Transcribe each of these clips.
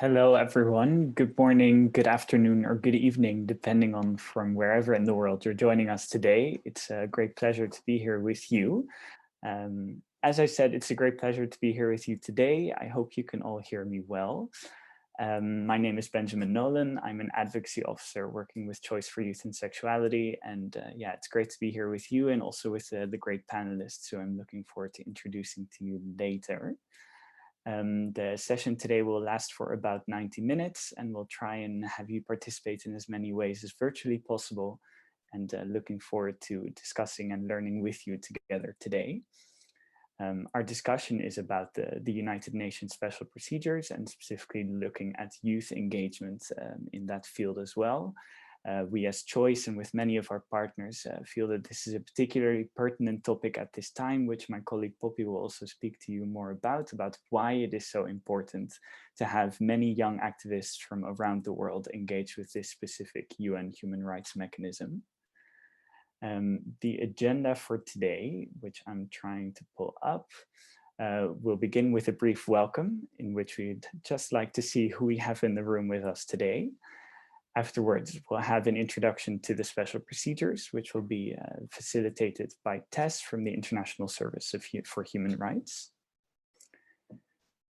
Hello, everyone. Good morning, good afternoon, or good evening, depending on from wherever in the world you're joining us today. It's a great pleasure to be here with you. As I said, it's a great pleasure to be here with you today. I hope you can all hear me well. My name is Benjamin Nolan. I'm an advocacy officer working with Choice for Youth and Sexuality. And yeah, it's great to be here with you and also with the great panelists who I'm looking forward to introducing to you later. The session today will last for about 90 minutes and we'll try and have you participate in as many ways as virtually possible, and looking forward to discussing and learning with you together today. Our discussion is about the United Nations Special Procedures and specifically looking at youth engagement in that field as well. We as Choice and with many of our partners feel that this is a particularly pertinent topic at this time, which my colleague Poppy will also speak to you more about why it is so important to have many young activists from around the world engage with this specific UN human rights mechanism. The agenda for today, which I'm trying to pull up, we'll begin with a brief welcome in which we'd just like to see who we have in the room with us today. Afterwards, we'll have an introduction to the special procedures, which will be facilitated by Tess from the International Service for Human Rights.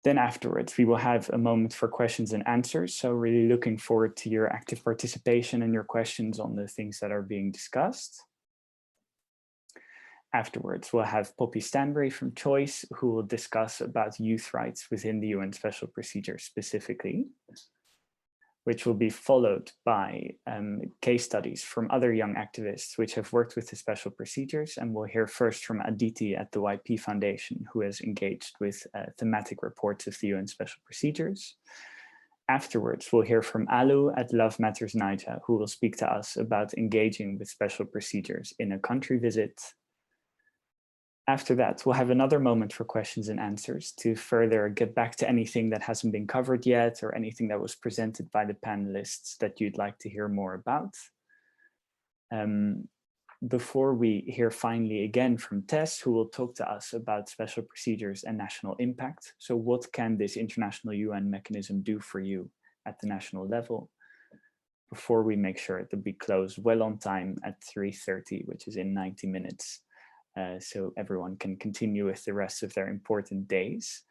Then afterwards, we will have a moment for questions and answers. So really looking forward to your active participation and your questions on the things that are being discussed. Afterwards, we'll have Poppy Stanbury from Choice, who will discuss about youth rights within the UN special procedures specifically, which will be followed by case studies from other young activists which have worked with the special procedures. And we'll hear first from Aditi at the YP Foundation, who has engaged with thematic reports of the UN special procedures. Afterwards, we'll hear from Alu at Love Matters Naija, who will speak to us about engaging with special procedures in a country visit. After that, we'll have another moment for questions and answers to further get back to anything that hasn't been covered yet or anything that was presented by the panelists that you'd like to hear more about. Before we hear finally again from Tess, who will talk to us about special procedures and national impact. So what can this international UN mechanism do for you at the national level? Before we make sure that we close well on time at 3:30, which is in 90 minutes. So everyone can continue with the rest of their important days.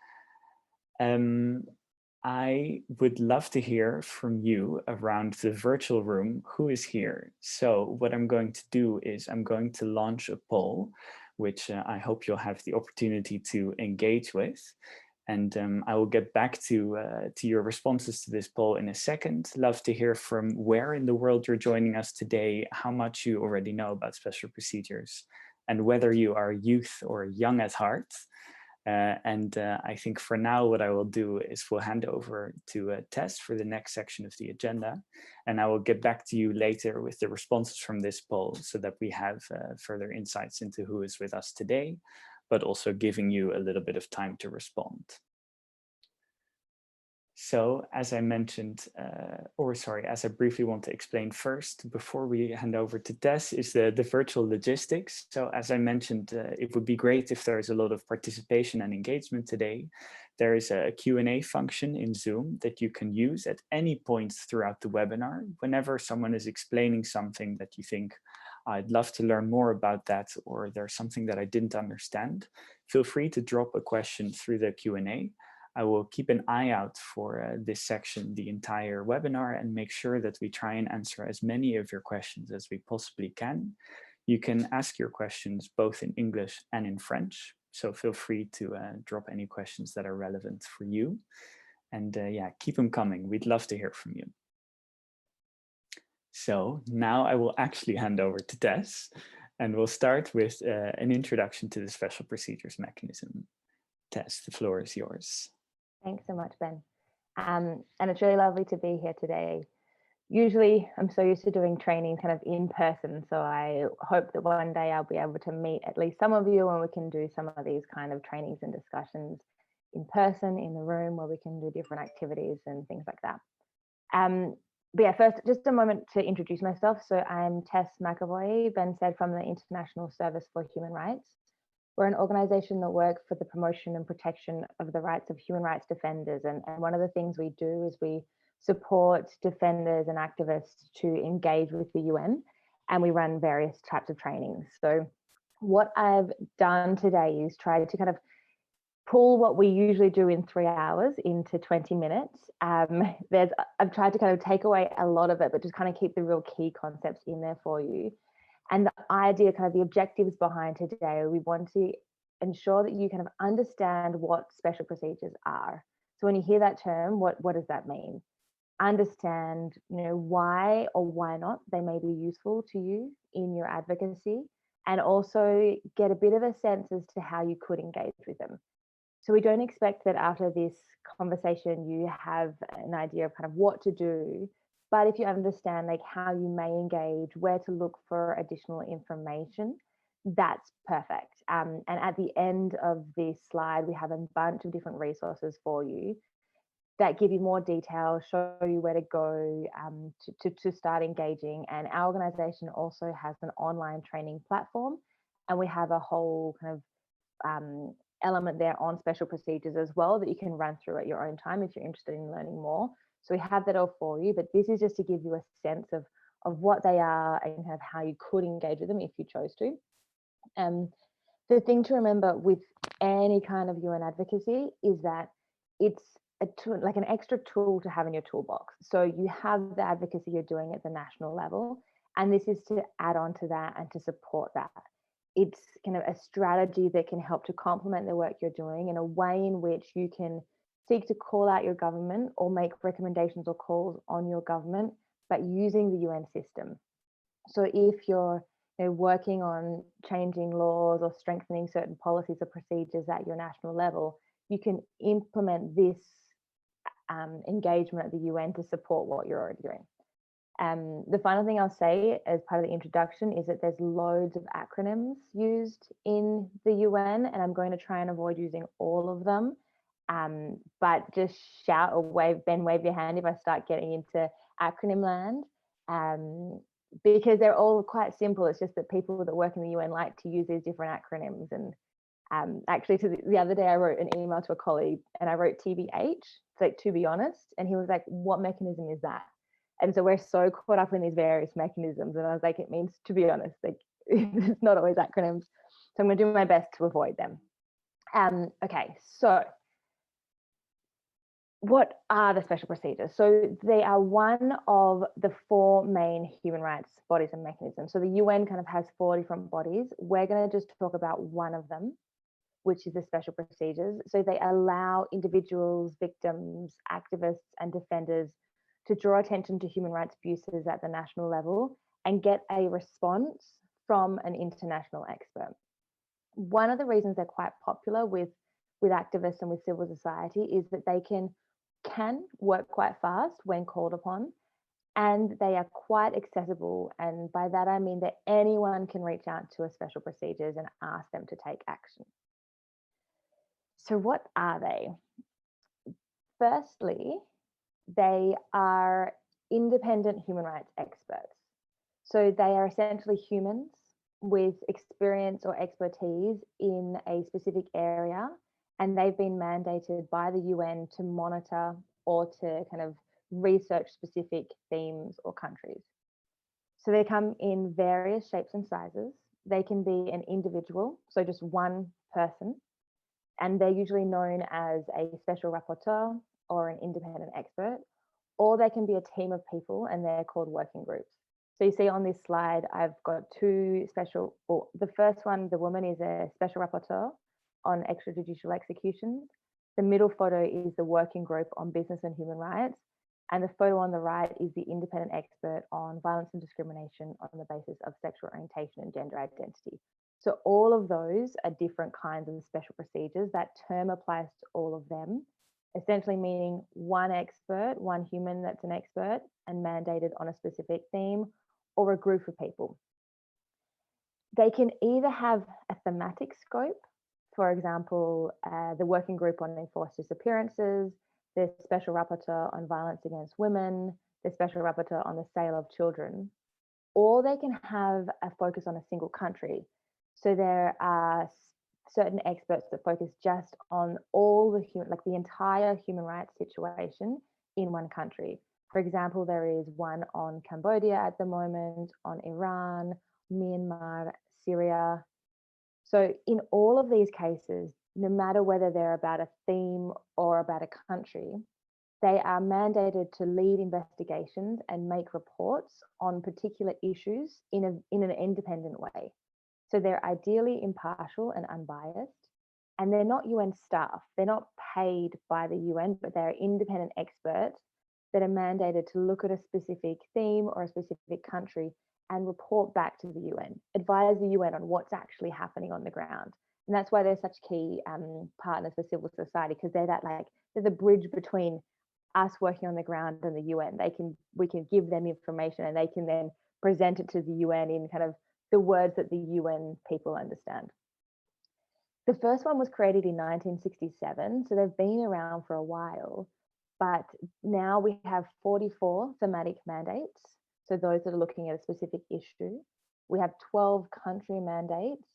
I would love to hear from you around the virtual room who is here. So what I'm going to do is I'm going to launch a poll, which I hope you'll have the opportunity to engage with. And I will get back to your responses to this poll in a second. Love to hear from where in the world you're joining us today, how much you already know about special procedures, and whether you are youth or young at heart. I think for now, what I will do is we'll hand over to Tess for the next section of the agenda. And I will get back to you later with the responses from this poll so that we have further insights into who is with us today, but also giving you a little bit of time to respond. So as I mentioned, as I briefly want to explain first, before we hand over to Tess, is the virtual logistics. So as I mentioned, it would be great if there is a lot of participation and engagement today. There is a Q&A function in Zoom that you can use at any point throughout the webinar. Whenever someone is explaining something that you think, I'd love to learn more about that, or there's something that I didn't understand, feel free to drop a question through the Q&A. I will keep an eye out for this section, the entire webinar, and make sure that we try and answer as many of your questions as we possibly can. You can ask your questions both in English and in French, so feel free to drop any questions that are relevant for you. And yeah, keep them coming. We'd love to hear from you. So now I will actually hand over to Tess, and we'll start with an introduction to the special procedures mechanism. Tess, the floor is yours. Thanks so much, Ben. And it's really lovely to be here today. Usually I'm so used to doing training kind of in person, so I hope that one day I'll be able to meet at least some of you and we can do some of these kind of trainings and discussions in person, in the room, where we can do different activities and things like that. But yeah, first, just a moment to introduce myself. So I'm Tess McAvoy, Ben said, from the International Service for Human Rights. We're an organisation that works for the promotion and protection of the rights of human rights defenders. And one of the things we do is we support defenders and activists to engage with the UN, and we run various types of trainings. So what I've done today is try to kind of pull what we usually do in 3 hours into 20 minutes. I've tried to kind of take away a lot of it, but just kind of keep the real key concepts in there for you. And the idea, kind of the objectives behind today, we want to ensure that you kind of understand what special procedures are. So when you hear that term, what does that mean? Understand, why or why not they may be useful to you in your advocacy, and also get a bit of a sense as to how you could engage with them. So we don't expect that after this conversation you have an idea of kind of what to do, but if you understand like how you may engage, where to look for additional information, that's perfect. And at the end of this slide, we have a bunch of different resources for you that give you more detail, show you where to go to start engaging. And our organisation also has an online training platform, and we have a whole kind of element there on special procedures as well that you can run through at your own time if you're interested in learning more. So we have that all for you, but this is just to give you a sense of what they are and kind of how you could engage with them if you chose to. The thing to remember with any kind of UN advocacy is that it's a tool, like an extra tool to have in your toolbox. So you have the advocacy you're doing at the national level, and this is to add on to that and to support that. It's kind of a strategy that can help to complement the work you're doing in a way in which you can seek to call out your government or make recommendations or calls on your government, but using the UN system. So if you're working on changing laws or strengthening certain policies or procedures at your national level, you can implement this engagement at the UN to support what you're already doing. The final thing I'll say as part of the introduction is that there's loads of acronyms used in the UN, and I'm going to try and avoid using all of them. But just shout or wave your hand if I start getting into acronym land, because they're all quite simple. It's just that people that work in the UN like to use these different acronyms. And actually, the other day I wrote an email to a colleague and I wrote TBH, it's like to be honest, and he was like, "What mechanism is that?" And so we're so caught up in these various mechanisms, and I was like, it means to be honest. Like it's not always acronyms, so I'm going to do my best to avoid them. Okay, so what are the special procedures? So they are one of the 4 main human rights bodies and mechanisms. So the UN kind of has 4 different bodies. We're going to just talk about one of them, which is the special procedures. So they allow individuals, victims, activists, and defenders to draw attention to human rights abuses at the national level and get a response from an international expert. One of the reasons they're quite popular with activists and with civil society is that they can work quite fast when called upon, and they are quite accessible. And by that I mean that anyone can reach out to a special procedures and ask them to take action. So what are they? Firstly, they are independent human rights experts. So they are essentially humans with experience or expertise in a specific area, and they've been mandated by the UN to monitor or to kind of research specific themes or countries. So they come in various shapes and sizes. They can be an individual, so just one person, and they're usually known as a special rapporteur or an independent expert, or they can be a team of people and they're called working groups. So you see on this slide, I've got 2 special, or the first one, the woman is a special rapporteur on extrajudicial executions. The middle photo is the working group on business and human rights. And the photo on the right is the independent expert on violence and discrimination on the basis of sexual orientation and gender identity. So all of those are different kinds of special procedures. That term applies to all of them, essentially meaning one expert, one human that's an expert and mandated on a specific theme, or a group of people. They can either have a thematic scope, for example, the working group on enforced disappearances, the special rapporteur on violence against women, the special rapporteur on the sale of children, or they can have a focus on a single country. So there are certain experts that focus just on all the human, like the entire human rights situation in one country. For example, there is one on Cambodia at the moment, on Iran, Myanmar, Syria. So in all of these cases, no matter whether they're about a theme or about a country, they are mandated to lead investigations and make reports on particular issues in an independent way. So they're ideally impartial and unbiased, and they're not UN staff. They're not paid by the UN, but they're independent experts that are mandated to look at a specific theme or a specific country and report back to the UN, advise the UN on what's actually happening on the ground. And that's why they're such key partners for civil society, because they're the bridge between us working on the ground and the UN. We can give them information, and they can then present it to the UN in kind of the words that the UN people understand. The first one was created in 1967, so they've been around for a while, but now we have 44 thematic mandates, so those that are looking at a specific issue. We have 12 country mandates,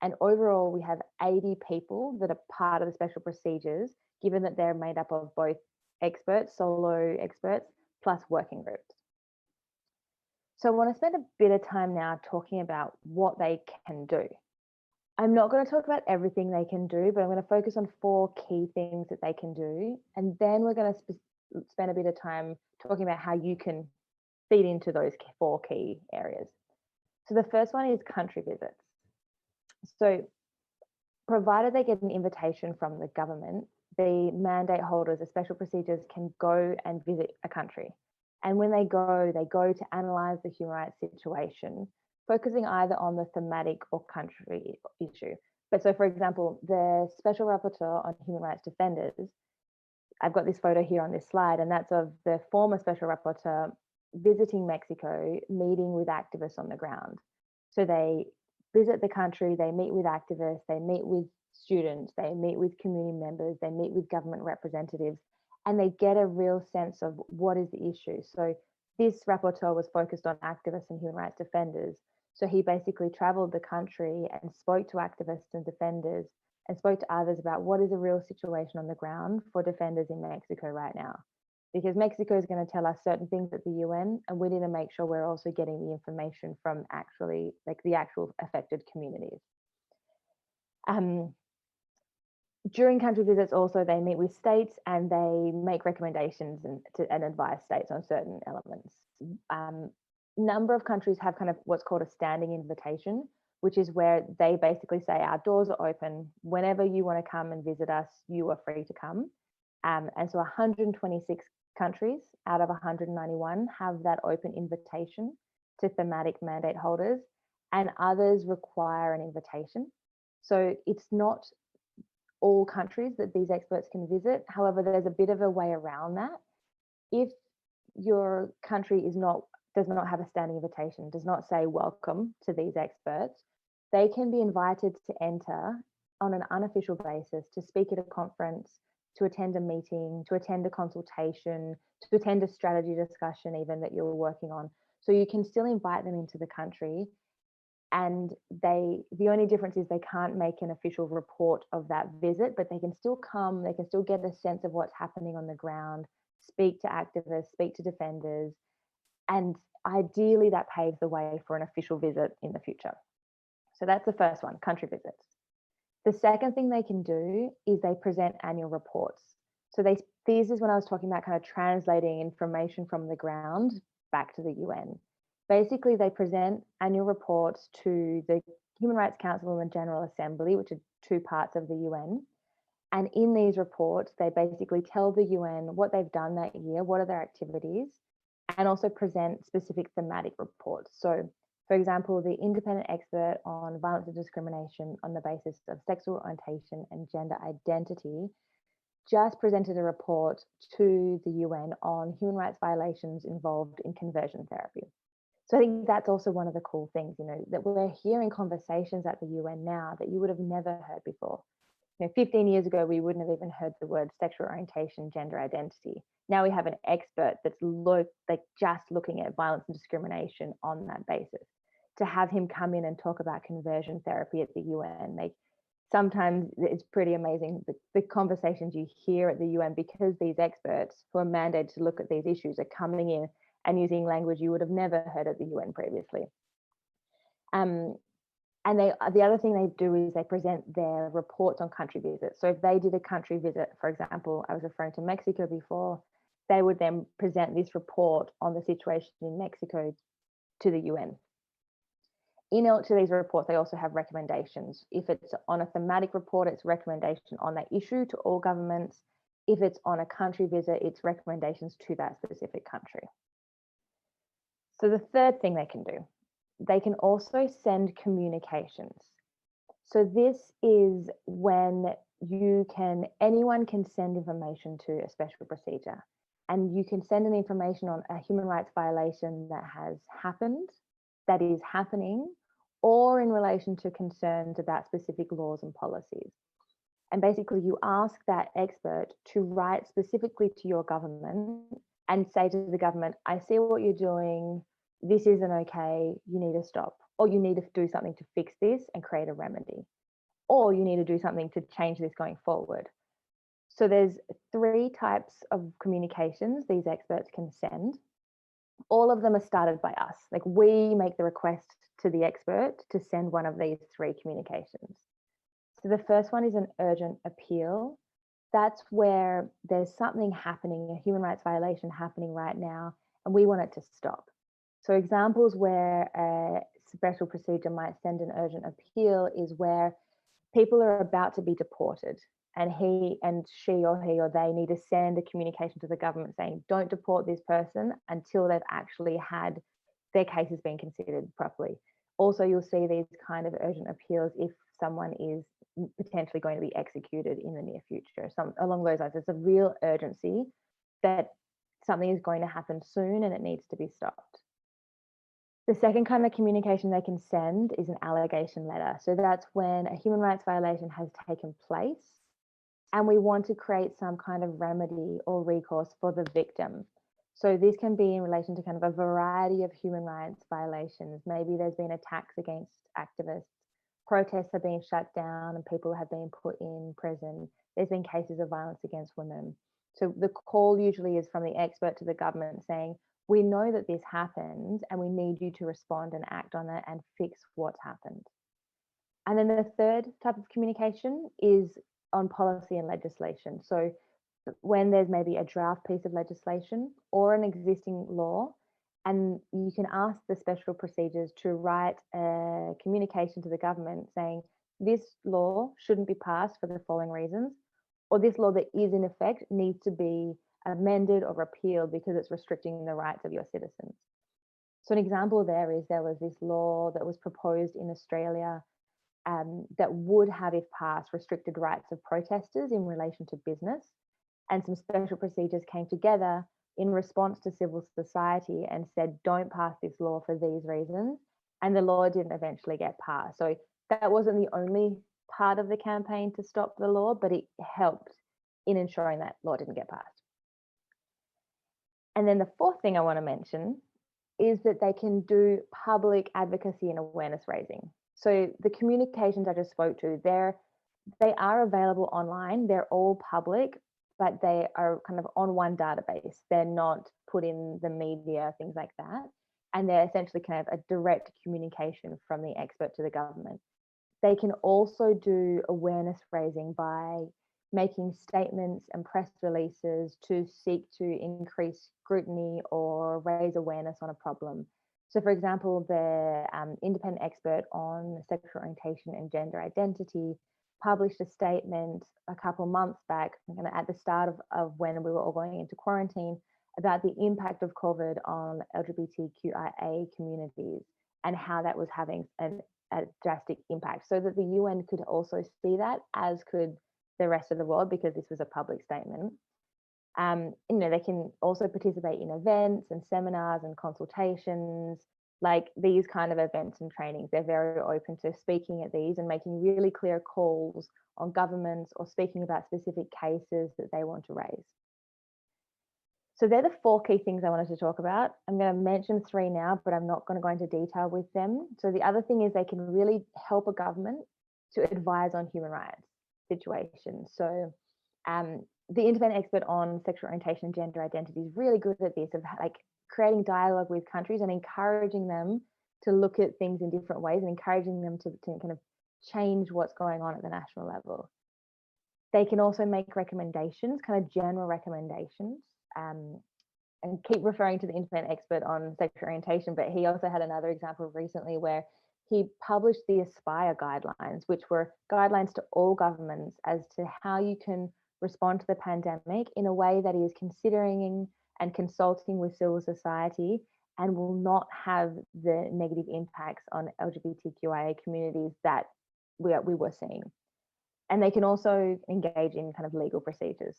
and overall we have 80 people that are part of the special procedures, given that they're made up of both experts, solo experts, plus working groups. So I want to spend a bit of time now talking about what they can do. I'm not going to talk about everything they can do, but I'm going to focus on 4 key things that they can do. And then we're going to spend a bit of time talking about how you can feed into those 4 key areas. So the first one is country visits. So provided they get an invitation from the government, the mandate holders of special procedures can go and visit a country. And when they go to analyze the human rights situation, focusing either on the thematic or country issue. But so, for example, the Special Rapporteur on Human Rights Defenders, I've got this photo here on this slide, and that's of the former Special Rapporteur visiting Mexico, meeting with activists on the ground. So they visit the country, they meet with activists, they meet with students, they meet with community members, they meet with government representatives, and they get a real sense of what is the issue. So this rapporteur was focused on activists and human rights defenders. So he basically traveled the country and spoke to activists and defenders and spoke to others about what is the real situation on the ground for defenders in Mexico right now. Because Mexico is going to tell us certain things at the UN, and we need to make sure we're also getting the information from actually the actual affected communities. During country visits also, they meet with states and they make recommendations and advise states on certain elements. Number of countries have kind of what's called a standing invitation, which is where they basically say our doors are open. Whenever you want to come and visit us, you are free to come. And so 126 countries out of 191 have that open invitation to thematic mandate holders, and others require an invitation. So it's not all countries that these experts can visit. However, there's a bit of a way around that. If your country does not have a standing invitation, does not say welcome to these experts, they can be invited to enter on an unofficial basis, to speak at a conference, to attend a meeting, to attend a consultation, to attend a strategy discussion even that you're working on. So you can still invite them into the country, and the only difference is they can't make an official report of that visit, but they can still come, they can still get a sense of what's happening on the ground, speak to activists, speak to defenders, and ideally that paves the way for an official visit in the future. So that's the first one, country visits. The second thing they can do is they present annual reports. So this is when I was talking about kind of translating information from the ground back to the UN. Basically, they present annual reports to the Human Rights Council and the General Assembly, which are 2 parts of the UN. And in these reports, they basically tell the UN what they've done that year, what are their activities, and also present specific thematic reports. So, for example, the independent expert on violence and discrimination on the basis of sexual orientation and gender identity just presented a report to the UN on human rights violations involved in conversion therapy. So I think that's also one of the cool things, that we're hearing conversations at the UN now that you would have never heard before. 15 years ago, we wouldn't have even heard the word sexual orientation, gender identity. Now we have an expert that's just looking at violence and discrimination on that basis. To have him come in and talk about conversion therapy at the UN, sometimes it's pretty amazing the conversations you hear at the UN, because these experts who are mandated to look at these issues are coming in and using language you would have never heard at the UN previously. And the other thing they do is they present their reports on country visits. So if they did a country visit, for example, I was referring to Mexico before, they would then present this report on the situation in Mexico to the UN. In each of these reports, they also have recommendations. If it's on a thematic report, it's recommendation on that issue to all governments. If it's on a country visit, it's recommendations to that specific country. So the third thing they can do, they can also send communications. So this is when anyone can send information to a special procedure, and you can send an information on a human rights violation that has happened, that is happening, or in relation to concerns about specific laws and policies. And basically you ask that expert to write specifically to your government and say to the government, I see what you're doing, this isn't okay, you need to stop, or you need to do something to fix this and create a remedy, or you need to do something to change this going forward. So there's 3 types of communications these experts can send. All of them are started by us. Like, we make the request to the expert to send one of these 3 communications. So the first one is an urgent appeal. That's where there's something happening, a human rights violation happening right now, and we want it to stop. So examples where a special procedure might send an urgent appeal is where people are about to be deported, and she or they need to send a communication to the government saying, don't deport this person until they've actually had their cases being considered properly. Also, you'll see these kind of urgent appeals if someone is potentially going to be executed in the near future. Along those lines, there's a real urgency that something is going to happen soon and it needs to be stopped. The second kind of communication they can send is an allegation letter. So that's when a human rights violation has taken place and we want to create some kind of remedy or recourse for the victim. So this can be in relation to kind of a variety of human rights violations. Maybe there's been attacks against activists, protests have been shut down and people have been put in prison. There's been cases of violence against women. So the call usually is from the expert to the government saying, we know that this happened and we need you to respond and act on it and fix what's happened. And then the third type of communication is on policy and legislation. So when there's maybe a draft piece of legislation or an existing law, and you can ask the special procedures to write a communication to the government saying, this law shouldn't be passed for the following reasons, or this law that is in effect needs to be amended or repealed because it's restricting the rights of your citizens. So an example there was this law that was proposed in Australia that would have, if passed, restricted rights of protesters in relation to business. And some special procedures came together in response to civil society and said, don't pass this law for these reasons. And the law didn't eventually get passed. So that wasn't the only part of the campaign to stop the law, but it helped in ensuring that law didn't get passed. And then the fourth thing I want to mention is that they can do public advocacy and awareness raising. So the communications I just spoke to, they are available online. They're all public, but they are kind of on one database. They're not put in the media, things like that. And they're essentially kind of a direct communication from the expert to the government. They can also do awareness raising by making statements and press releases to seek to increase scrutiny or raise awareness on a problem. So for example, the independent expert on sexual orientation and gender identity published a statement a couple months back, at the start of when we were all going into quarantine, about the impact of COVID on LGBTQIA communities and how that was having a drastic impact, so that the UN could also see that, as could the rest of the world, because this was a public statement. They can also participate in events and seminars and consultations, like these kind of events and trainings. They're very open to speaking at these and making really clear calls on governments or speaking about specific cases that they want to raise. So they're the 4 key things I wanted to talk about. I'm going to mention 3 now, but I'm not going to go into detail with them. So the other thing is they can really help a government to advise on human rights situations. So the independent expert on sexual orientation and gender identity is really good at this, of like creating dialogue with countries and encouraging them to look at things in different ways and encouraging them to kind of change what's going on at the national level. They can also make recommendations, kind of general recommendations, and keep referring to the independent expert on sexual orientation, but he also had another example recently where he published the Aspire guidelines, which were guidelines to all governments as to how you can respond to the pandemic in a way that is considering and consulting with civil society and will not have the negative impacts on LGBTQIA communities that we were seeing. And they can also engage in kind of legal procedures.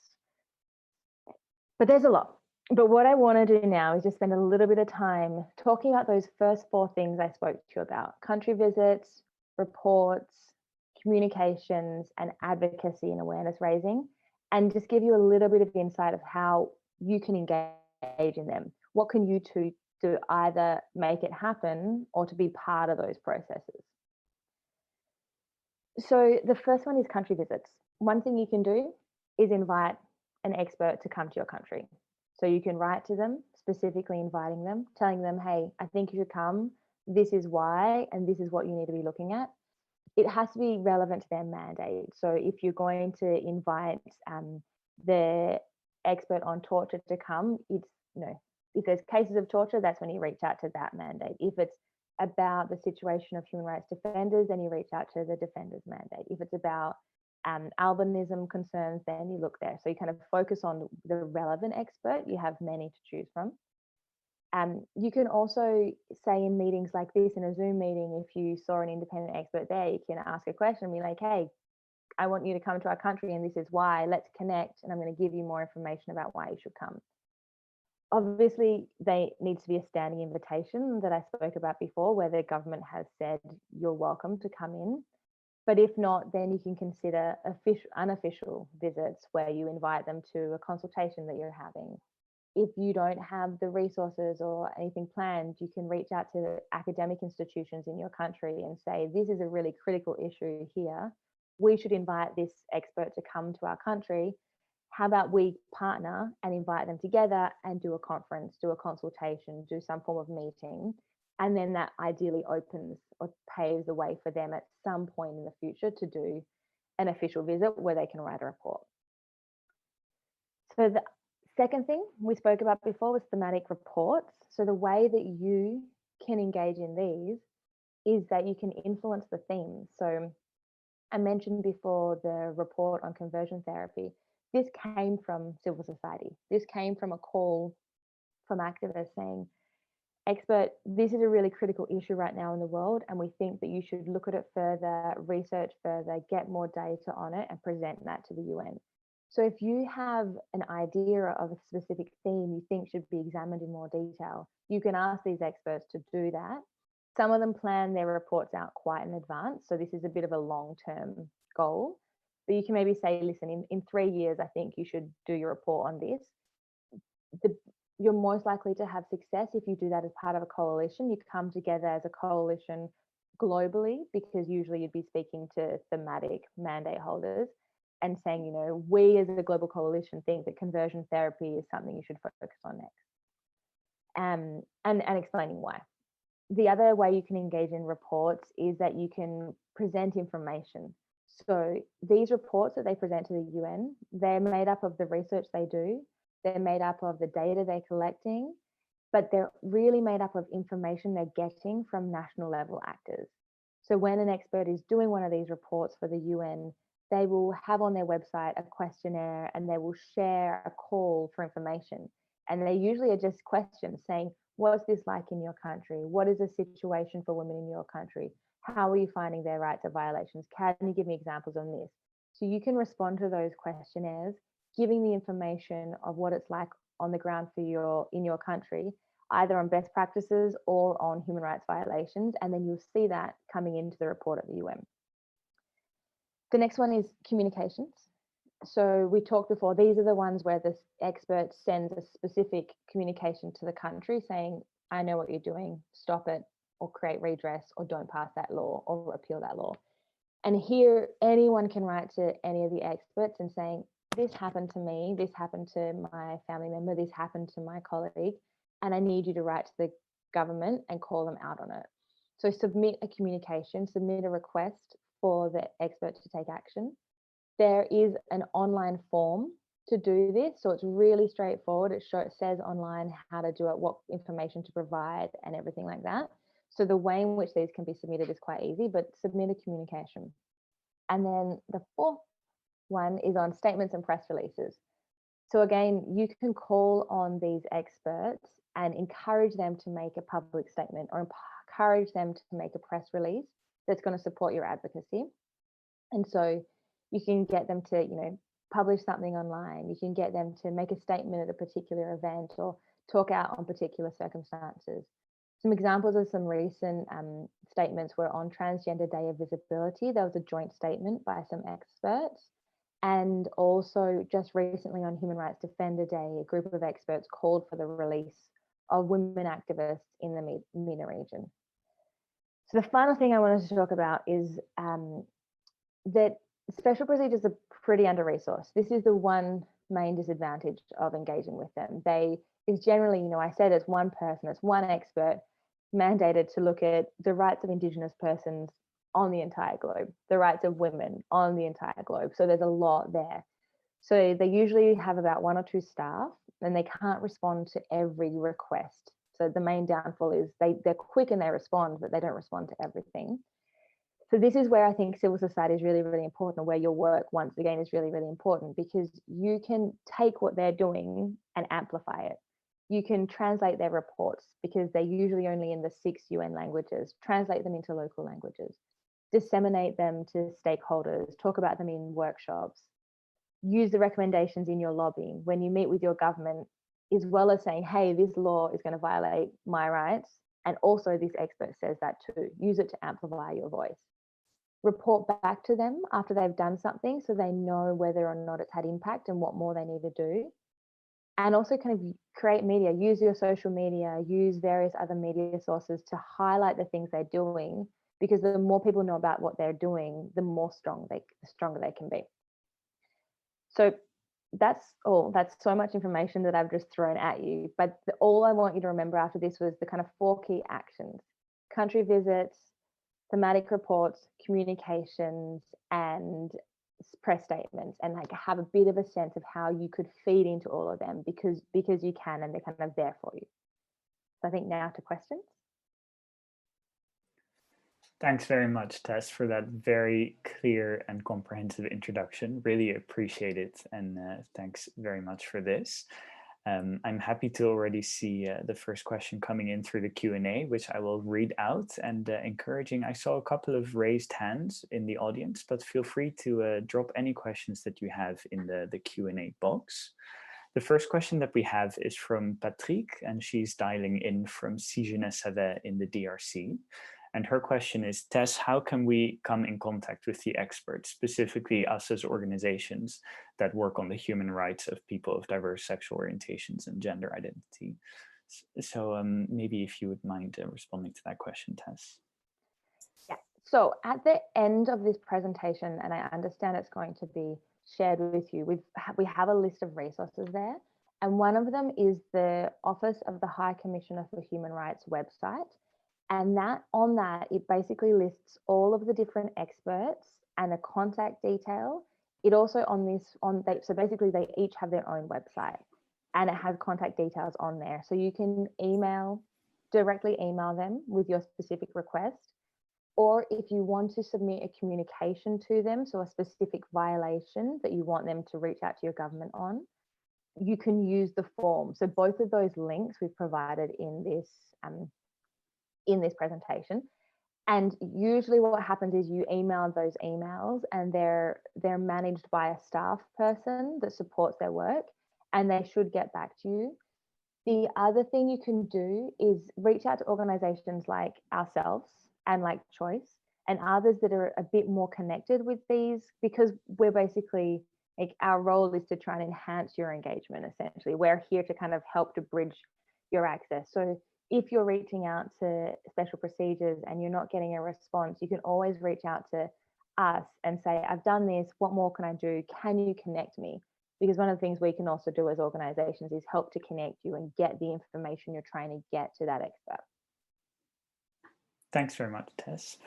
But there's a lot. But what I want to do now is just spend a little bit of time talking about those first 4 things I spoke to you about: country visits, reports, communications, and advocacy and awareness raising, and just give you a little bit of insight of how you can engage in them. What can you do to either make it happen or to be part of those processes? So the first one is country visits. One thing you can do is invite an expert to come to your country. So you can write to them, specifically inviting them, telling them, hey, I think you should come. This is why, and this is what you need to be looking at. It has to be relevant to their mandate. So if you're going to invite the expert on torture to come, it's, if there's cases of torture, that's when you reach out to that mandate. If it's about the situation of human rights defenders, then you reach out to the defenders mandate. If it's about albinism concerns, then you look there. So you kind of focus on the relevant expert. You have many to choose from. You can also say in meetings like this, in a Zoom meeting, if you saw an independent expert there, you can ask a question and be like, hey, I want you to come to our country and this is why, let's connect, and I'm going to give you more information about why you should come. Obviously, there needs to be a standing invitation that I spoke about before, where the government has said you're welcome to come in. But if not, then you can consider unofficial visits where you invite them to a consultation that you're having. If you don't have the resources or anything planned, you can reach out to academic institutions in your country and say, this is a really critical issue here. We should invite this expert to come to our country. How about we partner and invite them together and do a conference, do a consultation, do some form of meeting, and then that ideally opens or paves the way for them at some point in the future to do an official visit where they can write a report. So the second thing we spoke about before was thematic reports. So the way that you can engage in these is that you can influence the themes. So I mentioned before the report on conversion therapy. This came from civil society. This came from a call from activists saying, expert, this is a really critical issue right now in the world, and we think that you should look at it further, research further, get more data on it, and present that to the UN. So if you have an idea of a specific theme you think should be examined in more detail, you can ask these experts to do that. Some of them plan their reports out quite in advance, so this is a bit of a long-term goal. But you can maybe say, listen, in 3 years, I think you should do your report on this. You're most likely to have success if you do that as part of a coalition. You come together as a coalition globally, because usually you'd be speaking to thematic mandate holders and saying, we as a global coalition think that conversion therapy is something you should focus on next, and explaining why. The other way you can engage in reports is that you can present information. So these reports that they present to the UN, they're made up of the research they do, they're made up of the data they're collecting, but they're really made up of information they're getting from national level actors. So when an expert is doing one of these reports for the UN, they will have on their website a questionnaire and they will share a call for information. And they usually are just questions saying, what's this like in your country? What is the situation for women in your country? How are you finding their rights are violations? Can you give me examples on this? So you can respond to those questionnaires, giving the information of what it's like on the ground for in your country, either on best practices or on human rights violations, and then you'll see that coming into the report at the UN. The next one is communications. So we talked before, these are the ones where the expert sends a specific communication to the country saying, I know what you're doing, stop it, or create redress, or don't pass that law, or repeal that law. And here, anyone can write to any of the experts and saying, this happened to me, this happened to my family member, this happened to my colleague, and I need you to write to the government and call them out on it. So submit a communication, submit a request for the expert to take action. There is an online form to do this, so it's really straightforward. It says online how to do it, what information to provide, and everything like that. So the way in which these can be submitted is quite easy, but submit a communication. And then the fourth one is on statements and press releases. So again, you can call on these experts and encourage them to make a public statement or encourage them to make a press release that's going to support your advocacy. And so you can get them to, publish something online. You can get them to make a statement at a particular event or talk out on particular circumstances. Some examples of some recent statements were on Transgender Day of Visibility. There was a joint statement by some experts. And also just recently on Human Rights Defender Day, a group of experts called for the release of women activists in the MENA region. So the final thing I wanted to talk about is that special procedures are pretty under-resourced. This is the one main disadvantage of engaging with them. Is generally, I said it's one person, it's one expert mandated to look at the rights of Indigenous persons on the entire globe, the rights of women on the entire globe. So there's a lot there. So they usually have about 1 or 2 staff and they can't respond to every request. So the main downfall is they're quick and they respond, but they don't respond to everything. So this is where I think civil society is really, really important, where your work, once again, is really, really important, because you can take what they're doing and amplify it. You can translate their reports, because they're usually only in the 6 UN languages, translate them into local languages, disseminate them to stakeholders, talk about them in workshops, use the recommendations in your lobbying when you meet with your government, as well as saying, hey, this law is going to violate my rights. And also this expert says that too. Use it to amplify your voice. Report back to them after they've done something so they know whether or not it's had impact and what more they need to do. And also kind of create media, use your social media, use various other media sources to highlight the things they're doing, because the more people know about what they're doing, the stronger they can be. So that's all. That's so much information that I've just thrown at you. But all I want you to remember after this was the kind of 4 key actions: country visits, thematic reports, communications, and press statements, and like have a bit of a sense of how you could feed into all of them, because you can, and they're kind of there for you. So I think now to questions. Thanks very much, Tess, for that very clear and comprehensive introduction. Really appreciate it, and thanks very much for this. I'm happy to already see the first question coming in through the Q&A, which I will read out, and encouraging. I saw a couple of raised hands in the audience, but feel free to drop any questions that you have in the Q&A box. The first question that we have is from Patrick, and she's dialing in from Sigenes-Savet in the DRC. And her question is, Tess, how can we come in contact with the experts, specifically us as organizations that work on the human rights of people of diverse sexual orientations and gender identity? So maybe if you would mind responding to that question, Tess. Yeah, so at the end of this presentation, and I understand it's going to be shared with you, we have a list of resources there. And one of them is the Office of the High Commissioner for Human Rights website. And on that, it basically lists all of the different experts and the contact detail. It also so basically they each have their own website, and it has contact details on there. So you can directly email them with your specific request, or if you want to submit a communication to them, so a specific violation that you want them to reach out to your government on, you can use the form. So both of those links we've provided in this presentation. And usually what happens is you email those emails, and they're managed by a staff person that supports their work, and they should get back to you. The other thing you can do is reach out to organizations like ourselves and like Choice and others that are a bit more connected with these, because we're basically, like, our role is to try and enhance your engagement. Essentially, we're here to kind of help to bridge your access. So if you're reaching out to special procedures and you're not getting a response, you can always reach out to us and say, I've done this, what more can I do? Can you connect me? Because one of the things we can also do as organizations is help to connect you and get the information you're trying to get to that expert. Thanks very much, Tess.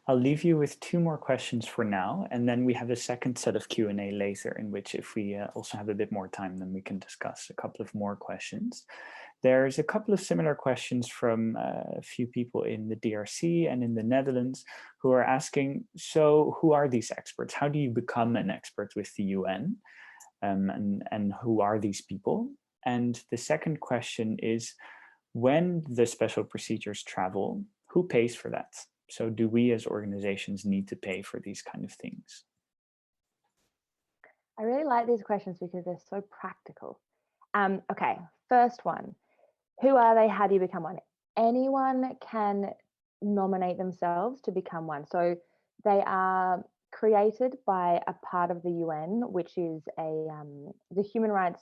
I'll leave you with 2 more questions for now, and then we have a second set of Q&A later, in which if we also have a bit more time, then we can discuss a couple of more questions. There's a couple of similar questions from a few people in the DRC and in the Netherlands who are asking, so who are these experts? How do you become an expert with the UN? And who are these people? And the second question is, when the special procedures travel, who pays for that? So do we as organizations need to pay for these kind of things? I really like these questions because they're so practical. Okay, first one, who are they? How do you become one? Anyone can nominate themselves to become one. So they are created by a part of the UN, which is the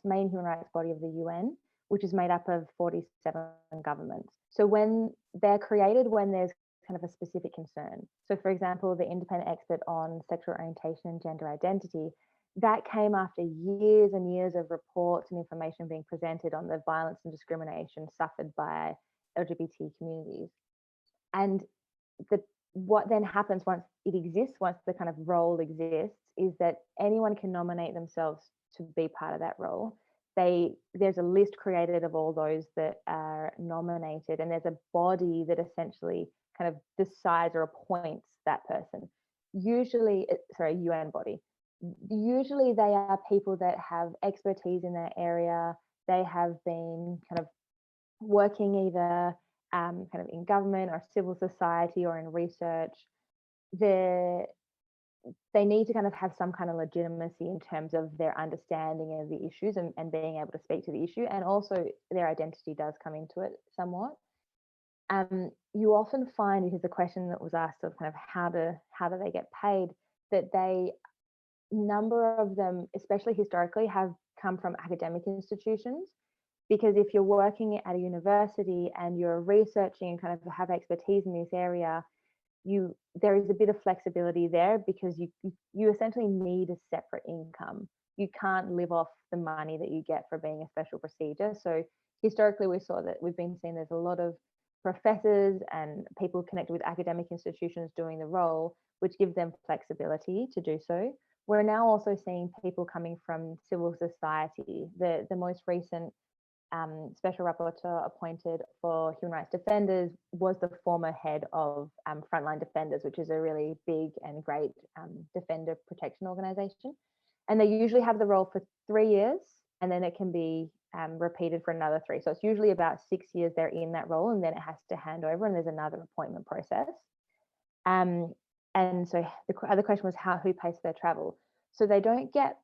main human rights body of the UN, which is made up of 47 governments. So when they're created, when there's kind of a specific concern. So for example, the independent expert on sexual orientation and gender identity, that came after years and years of reports and information being presented on the violence and discrimination suffered by LGBT communities. And what then happens once it exists, once the kind of role exists, is that anyone can nominate themselves to be part of that role. There's a list created of all those that are nominated, and there's a body that essentially kind of decides or appoints that person. UN body. Usually they are people that have expertise in their area. They have been kind of working either kind of in government or civil society or in research. They need to kind of have some kind of legitimacy in terms of their understanding of the issues and being able to speak to the issue. And also their identity does come into it somewhat. You often find, because the question that was asked of kind of how do they get paid, that number of them, especially historically, have come from academic institutions. Because if you're working at a university and you're researching and kind of have expertise in this area, there is a bit of flexibility there, because you essentially need a separate income. You can't live off the money that you get for being a special procedure. So historically, we've been seeing there's a lot of professors and people connected with academic institutions doing the role, which gives them flexibility to do so. We're now also seeing people coming from civil society. The most recent special rapporteur appointed for human rights defenders was the former head of Frontline Defenders, which is a really big and great defender protection organization. And they usually have the role for 3 years, and then it can be repeated for another 3. So it's usually about 6 years they're in that role, and then it has to hand over, and there's another appointment process. And so the other question was who pays for their travel. So they don't get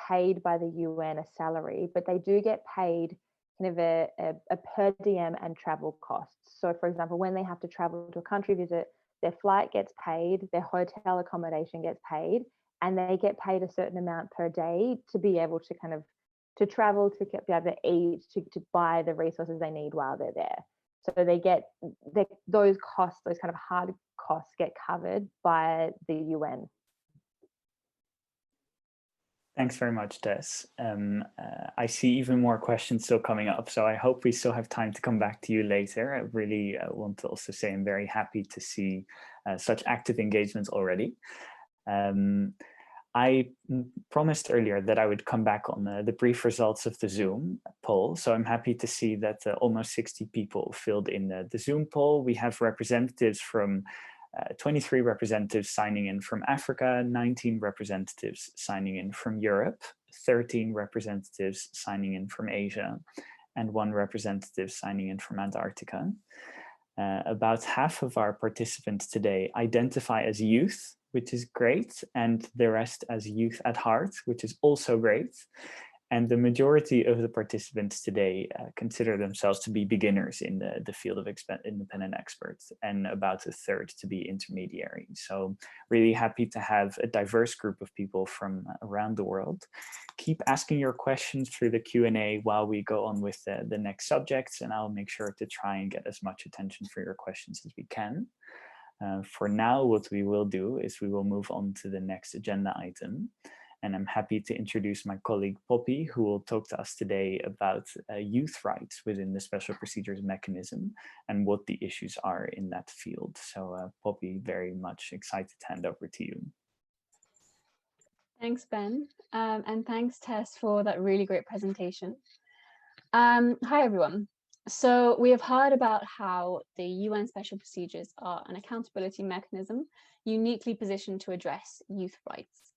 paid by the UN a salary, but they do get paid kind of a per diem and travel costs. So for example, when they have to travel to a country visit, their flight gets paid, their hotel accommodation gets paid, and they get paid a certain amount per day to be able to kind of to travel, to be able to eat, to buy the resources they need while they're there. So those costs, those kind of hard costs, get covered by the UN. Thanks very much, Tess. I see even more questions still coming up, so I hope we still have time to come back to you later. I really want to also say I'm very happy to see such active engagements already. I promised earlier that I would come back on the brief results of the Zoom poll, so I'm happy to see that almost 60 people filled in the Zoom poll. We have representatives from 23 representatives signing in from Africa, 19 representatives signing in from Europe, 13 representatives signing in from Asia, and 1 representative signing in from Antarctica. About half of our participants today identify as youth, which is great, and the rest as youth at heart, which is also great. And the majority of the participants today consider themselves to be beginners in the field of independent experts, and about a third to be intermediary. So really happy to have a diverse group of people from around the world. Keep asking your questions through the Q&A while we go on with the next subjects, and I'll make sure to try and get as much attention for your questions as we can. For now, what we will do is we will move on to the next agenda item. And I'm happy to introduce my colleague Poppy, who will talk to us today about youth rights within the special procedures mechanism and what the issues are in that field. So Poppy, very much excited to hand over to you. Thanks, Ben. And thanks, Tess, for that really great presentation. Hi, everyone. So we have heard about how the UN special procedures are an accountability mechanism uniquely positioned to address youth rights.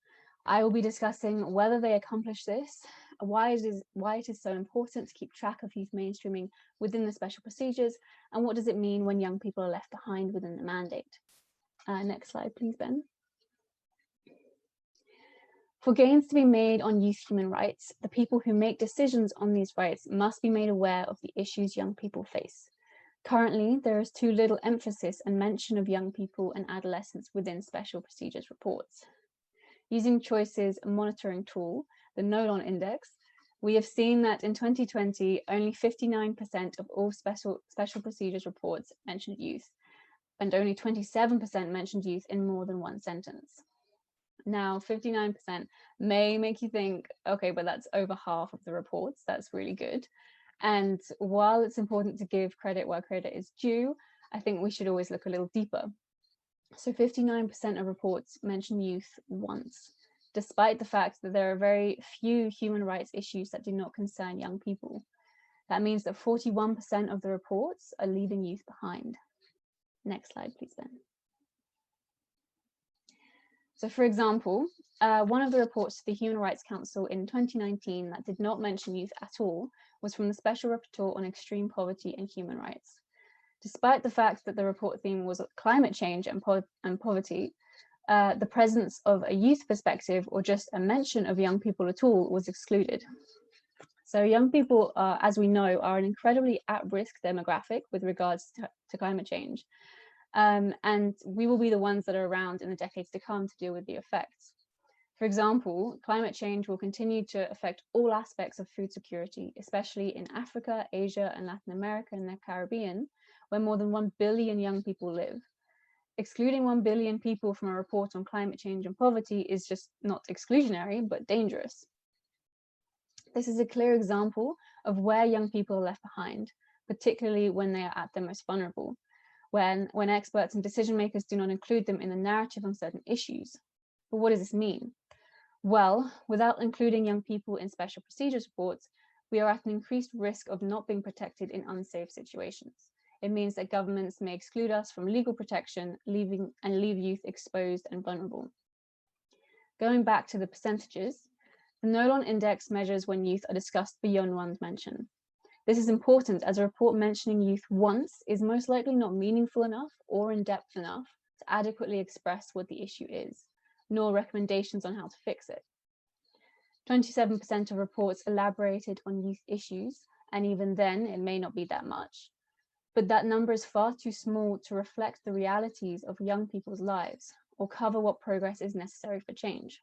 I will be discussing whether they accomplish this, why it is so important to keep track of youth mainstreaming within the special procedures, and what does it mean when young people are left behind within the mandate. Next slide, please, Ben. For gains to be made on youth human rights, the people who make decisions on these rights must be made aware of the issues young people face. Currently, there is too little emphasis and mention of young people and adolescents within special procedures reports. Using Choice's monitoring tool, the Nolan index, we have seen that in 2020, only 59% of all special procedures reports mentioned youth, and only 27% mentioned youth in more than one sentence. Now, 59% may make you think, okay, but that's over half of the reports. That's really good. And while it's important to give credit where credit is due, I think we should always look a little deeper. So 59% of reports mention youth once, despite the fact that there are very few human rights issues that do not concern young people. That means that 41% of the reports are leaving youth behind. Next slide, please, Ben. So, for example, one of the reports to the Human Rights Council in 2019 that did not mention youth at all was from the Special Rapporteur on Extreme Poverty and Human Rights. Despite the fact that the report theme was climate change and poverty, the presence of a youth perspective or just a mention of young people at all was excluded. So young people, as we know, are an incredibly at-risk demographic with regards to climate change. And we will be the ones that are around in the decades to come to deal with the effects. For example, climate change will continue to affect all aspects of food security, especially in Africa, Asia, and Latin America and the Caribbean, where more than 1 billion young people live. Excluding 1 billion people from a report on climate change and poverty is just not exclusionary, but dangerous. This is a clear example of where young people are left behind, particularly when they are at their most vulnerable. When experts and decision makers do not include them in the narrative on certain issues. But what does this mean? Well, without including young people in special procedures reports, we are at an increased risk of not being protected in unsafe situations. It means that governments may exclude us from legal protection, leave youth exposed and vulnerable. Going back to the percentages, the Nolan index measures when youth are discussed beyond one's mention. This is important as a report mentioning youth once is most likely not meaningful enough or in depth enough to adequately express what the issue is, nor recommendations on how to fix it. 27% of reports elaborated on youth issues, and even then it may not be that much. But that number is far too small to reflect the realities of young people's lives or cover what progress is necessary for change.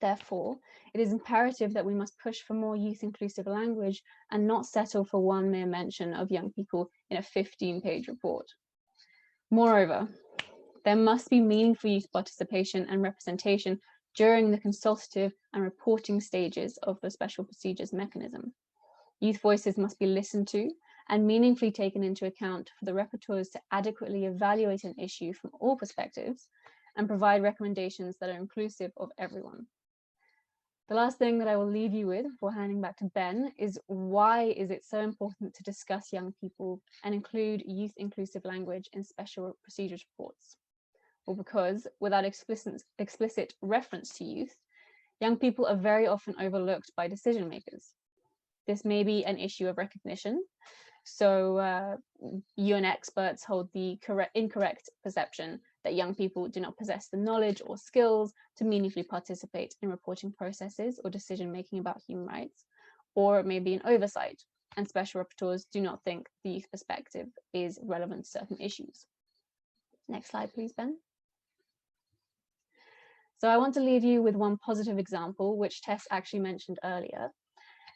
Therefore, it is imperative that we must push for more youth-inclusive language and not settle for one mere mention of young people in a 15-page report. Moreover, there must be meaningful youth participation and representation during the consultative and reporting stages of the special procedures mechanism. Youth voices must be listened to and meaningfully taken into account for the rapporteurs to adequately evaluate an issue from all perspectives and provide recommendations that are inclusive of everyone. The last thing that I will leave you with before handing back to Ben is why is it so important to discuss young people and include youth-inclusive language in special procedures reports? Well, because without explicit reference to youth, young people are very often overlooked by decision makers. This may be an issue of recognition. So UN experts hold the incorrect perception that young people do not possess the knowledge or skills to meaningfully participate in reporting processes or decision making about human rights, or it may be an oversight, and special rapporteurs do not think the youth perspective is relevant to certain issues. Next slide, please, Ben. So I want to leave you with one positive example, which Tess actually mentioned earlier.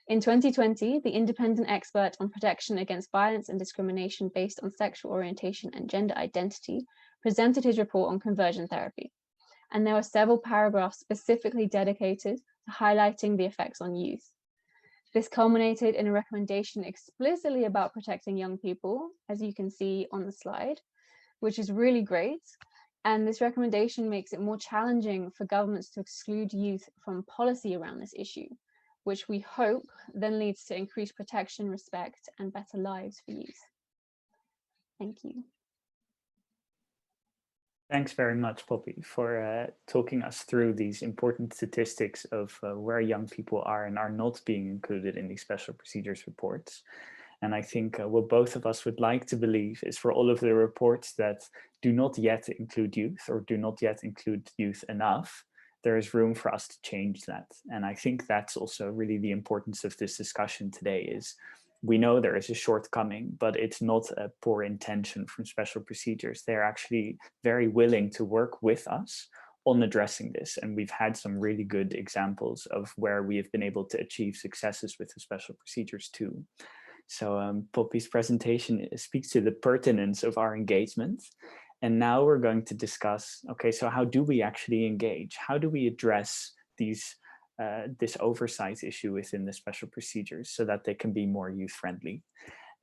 In 2020, the independent expert on protection against violence and discrimination based on sexual orientation and gender identity presented his report on conversion therapy. And there were several paragraphs specifically dedicated to highlighting the effects on youth. This culminated in a recommendation explicitly about protecting young people, as you can see on the slide, which is really great. And this recommendation makes it more challenging for governments to exclude youth from policy around this issue, which we hope then leads to increased protection, respect, and better lives for youth. Thank you. Thanks very much, Poppy, for talking us through these important statistics of where young people are and are not being included in these special procedures reports. And I think what both of us would like to believe is for all of the reports that do not yet include youth or do not yet include youth enough, there is room for us to change that. And I think that's also really the importance of this discussion today is we know there is a shortcoming, but it's not a poor intention from special procedures. They're actually very willing to work with us on addressing this. And we've had some really good examples of where we have been able to achieve successes with the special procedures too. So Poppy's presentation speaks to the pertinence of our engagement. And now we're going to discuss, okay, so how do we actually engage? How do we address these this oversight issue within the special procedures so that they can be more youth-friendly?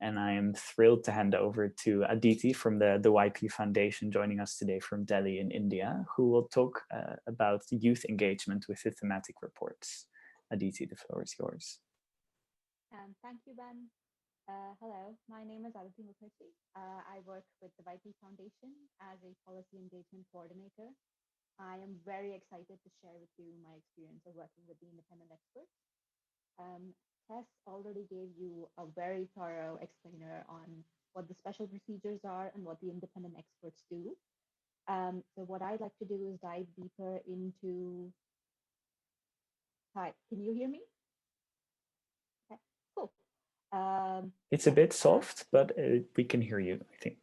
And I am thrilled to hand over to Aditi from the YP Foundation joining us today from Delhi in India, who will talk about youth engagement with the thematic reports. Aditi, the floor is yours. Thank you, Ben. Hello, my name is Aditi Mukherjee. I work with the YP Foundation as a policy engagement coordinator. I am very excited to share with you my experience of working with the independent experts. Tess already gave you a very thorough explainer on what the special procedures are and what the independent experts do. So what I'd like to do is dive deeper into... Hi, can you hear me? Okay, cool. It's a bit soft, but we can hear you, I think.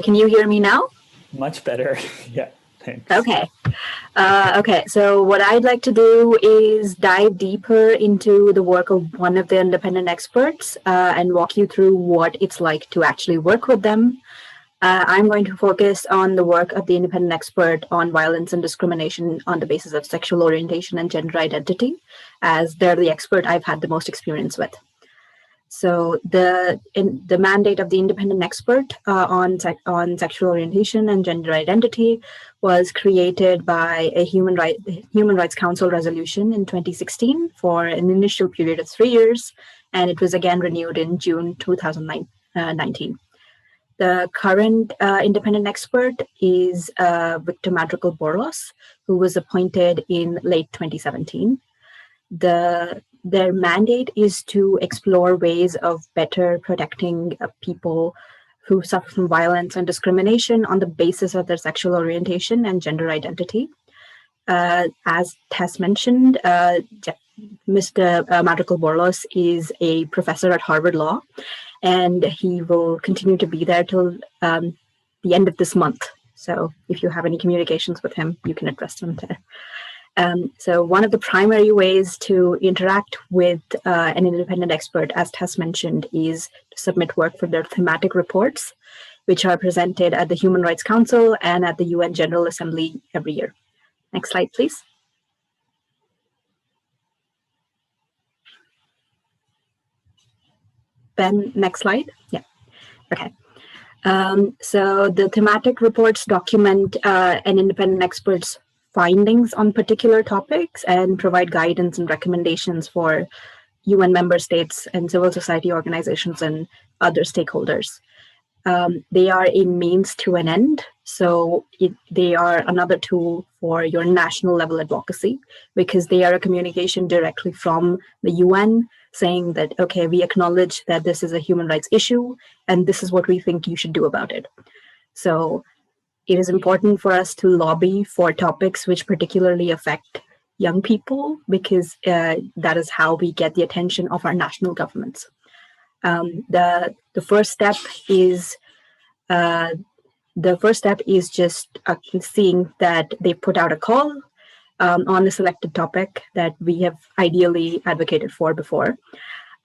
Can you hear me now? Much better. Yeah, thanks. Okay. Okay, so what I'd like to do is dive deeper into the work of one of the independent experts and walk you through what it's like to actually work with them. I'm going to focus on the work of the independent expert on violence and discrimination on the basis of sexual orientation and gender identity, as they're the expert I've had the most experience with. So the mandate of the independent expert on sexual orientation and gender identity was created by a Human Rights Council resolution in 2016 for an initial period of 3 years, and it was again renewed in June 2019. The current independent expert is Victor Madrigal-Borlos, who was appointed in late 2017. Their mandate is to explore ways of better protecting people who suffer from violence and discrimination on the basis of their sexual orientation and gender identity. As Tess mentioned, Mr. Madrigal-Borlos is a professor at Harvard Law, and he will continue to be there till the end of this month. So if you have any communications with him, you can address them there. So one of the primary ways to interact with an independent expert, as Tess mentioned, is to submit work for their thematic reports, which are presented at the Human Rights Council and at the UN General Assembly every year. Next slide, please. Ben, next slide. Yeah, okay. So the thematic reports document an independent expert's findings on particular topics and provide guidance and recommendations for UN member states and civil society organizations and other stakeholders. They are a means to an end, so they are another tool for your national level advocacy, because they are a communication directly from the UN saying that, okay, we acknowledge that this is a human rights issue and this is what we think you should do about it. So it is important for us to lobby for topics which particularly affect young people, because that is how we get the attention of our national governments. The first step is just seeing that they put out a call on a selected topic that we have ideally advocated for before.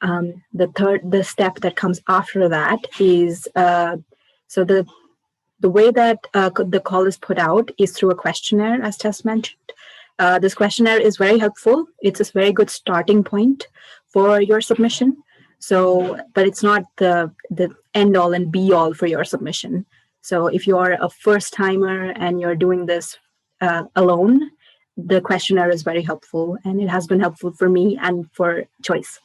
The step that comes after that is, so the way that the call is put out is through a questionnaire, as Tess mentioned. This questionnaire is very helpful. It's a very good starting point for your submission. So, but it's not the end all and be all for your submission. So if you're a first timer and you're doing this alone, the questionnaire is very helpful, and it has been helpful for me and for Choice.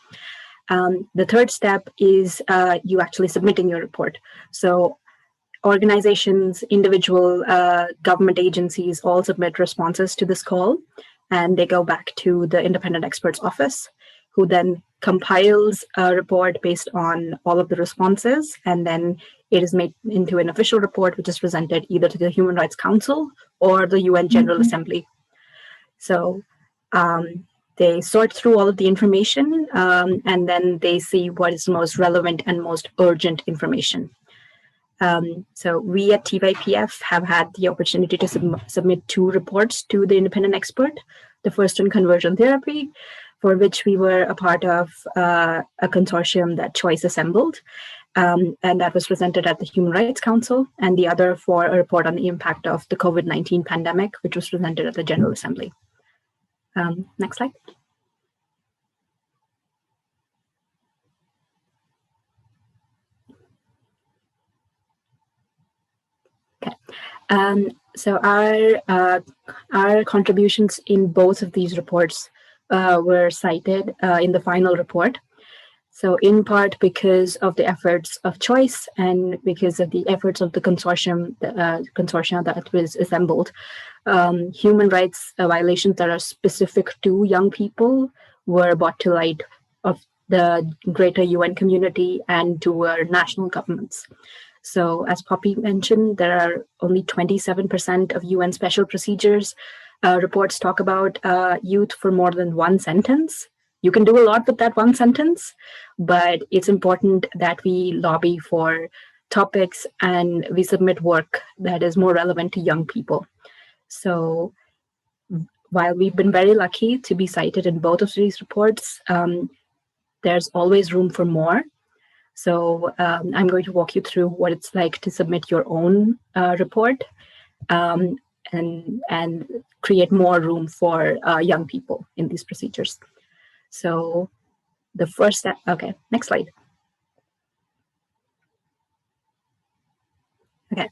The third step is you actually submitting your report. So organizations, individual government agencies all submit responses to this call, and they go back to the independent expert's office, who then compiles a report based on all of the responses, and then it is made into an official report, which is presented either to the Human Rights Council or the UN General Assembly. So they sort through all of the information, and then they see what is most relevant and most urgent information. So we at TYPF have had the opportunity to submit 2 reports to the independent expert. The first on conversion therapy, for which we were a part of a consortium that Choice assembled, and that was presented at the Human Rights Council, and the other for a report on the impact of the COVID-19 pandemic, which was presented at the General Assembly. Next slide. Okay. So our contributions in both of these reports were cited in the final report. So in part because of the efforts of Choice and because of the efforts of the consortium that was assembled, human rights violations that are specific to young people were brought to light of the greater UN community and to our national governments. So as Poppy mentioned, there are only 27% of UN special procedures reports talk about youth for more than 1 sentence. You can do a lot with that 1 sentence, but it's important that we lobby for topics and we submit work that is more relevant to young people. So while we've been very lucky to be cited in both of these reports, there's always room for more. So I'm going to walk you through what it's like to submit your own report and create more room for young people in these procedures. So the first step, okay, next slide. Okay,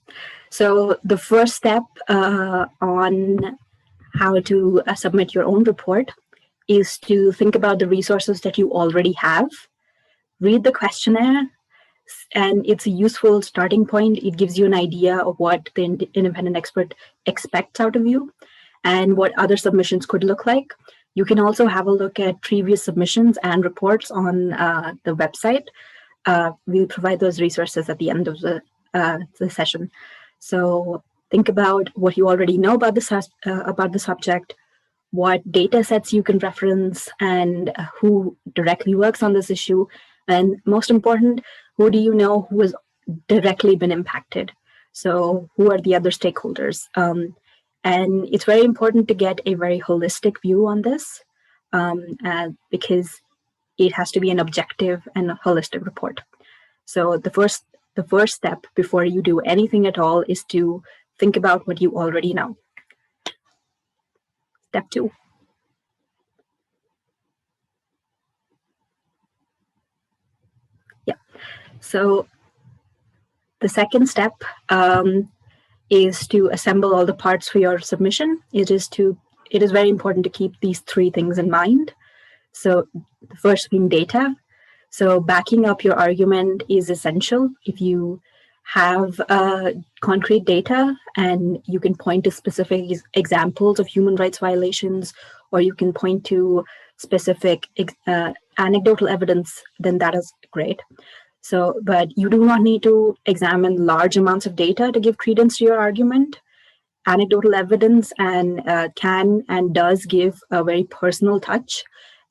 so the first step on how to submit your own report is to think about the resources that you already have. Read the questionnaire, and it's a useful starting point. It gives you an idea of what the independent expert expects out of you and what other submissions could look like. You can also have a look at previous submissions and reports on the website. We'll provide those resources at the end of the session. So think about what you already know about the subject, what data sets you can reference, and who directly works on this issue. And most important, who do you know who has directly been impacted? So who are the other stakeholders? And it's very important to get a very holistic view on this because it has to be an objective and a holistic report. So the first step before you do anything at all is to think about what you already know. Step 2. Yeah. So the second step is to assemble all the parts for your submission. It is very important to keep these 3 things in mind. So the first being data. So backing up your argument is essential. If you have concrete data and you can point to specific examples of human rights violations, or you can point to specific anecdotal evidence, then that is great. So, but you do not need to examine large amounts of data to give credence to your argument. Anecdotal evidence can and does give a very personal touch,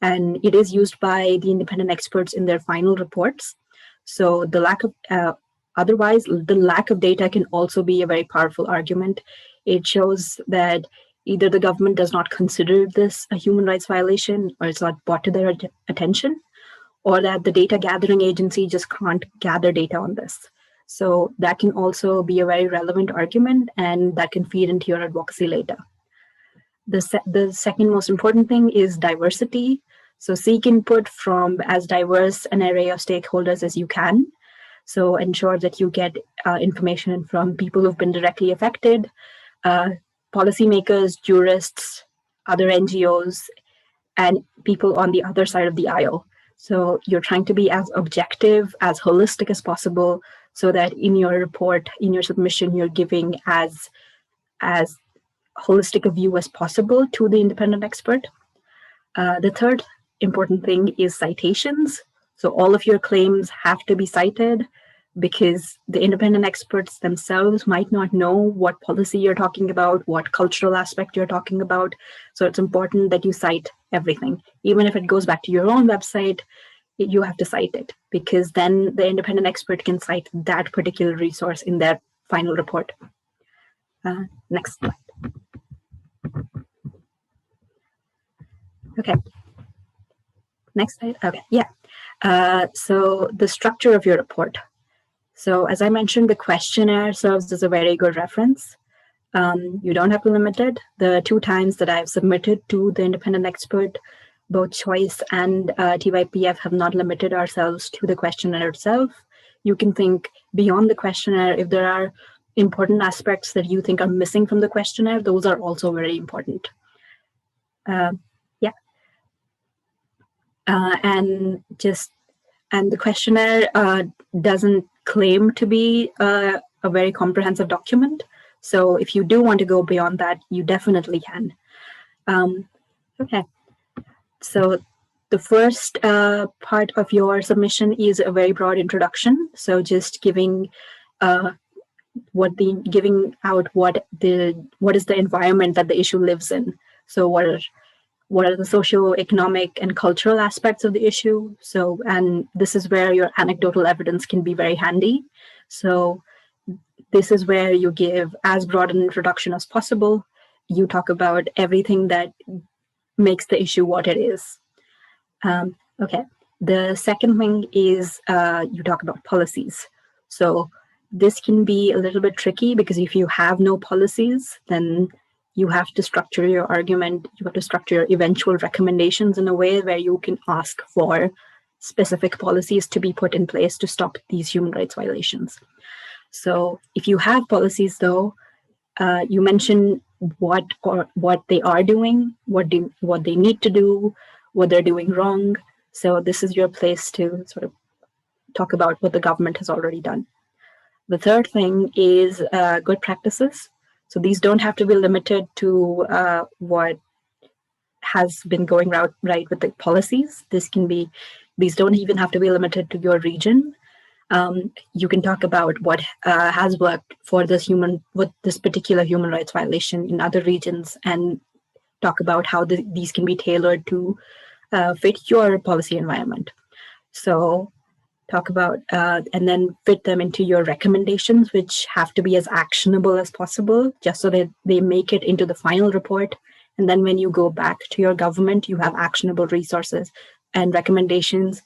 and it is used by the independent experts in their final reports. So the lack of otherwise, the lack of data can also be a very powerful argument. It shows that either the government does not consider this a human rights violation, or it's not brought to their attention, or that the data gathering agency just can't gather data on this. So that can also be a very relevant argument, and that can feed into your advocacy later. The second most important thing is diversity. So seek input from as diverse an array of stakeholders as you can. So ensure that you get information from people who've been directly affected, policymakers, jurists, other NGOs, and people on the other side of the aisle. So you're trying to be as objective, as holistic as possible, so that in your report, in your submission, you're giving as holistic a view as possible to the independent expert. The third important thing is citations. So all of your claims have to be cited, because the independent experts themselves might not know what policy you're talking about, what cultural aspect you're talking about. So it's important that you cite everything. Even if it goes back to your own website, you have to cite it, because then the independent expert can cite that particular resource in their final report. Next slide. Okay. Next slide. Okay, yeah. So the structure of your report. So as I mentioned, the questionnaire serves as a very good reference. You don't have to limit it. The 2 times that I've submitted to the independent expert, both Choice and TYPF have not limited ourselves to the questionnaire itself. You can think beyond the questionnaire. If there are important aspects that you think are missing from the questionnaire, those are also very important. And the questionnaire doesn't claim to be a very comprehensive document. So if you do want to go beyond that, you definitely can. Okay, so the first part of your submission is a very broad introduction. So just giving out what is the environment that the issue lives in. So what are the socio-economic and cultural aspects of the issue? So, and this is where your anecdotal evidence can be very handy. So this is where you give as broad an introduction as possible. You talk about everything that makes the issue what it is. Okay, the second thing is you talk about policies. So this can be a little bit tricky, because if you have no policies, then you have to structure your argument, you have to structure your eventual recommendations in a way where you can ask for specific policies to be put in place to stop these human rights violations. So if you have policies though, you mention what they are doing, what they need to do, what they're doing wrong. So this is your place to sort of talk about what the government has already done. The third thing is good practices. So these don't have to be limited to what has been going right with the policies. These don't even have to be limited to your region. You can talk about what has worked for this particular human rights violation in other regions, and talk about how these can be tailored to fit your policy environment. So talk about and then fit them into your recommendations, which have to be as actionable as possible, just so that they make it into the final report. And then when you go back to your government, you have actionable resources and recommendations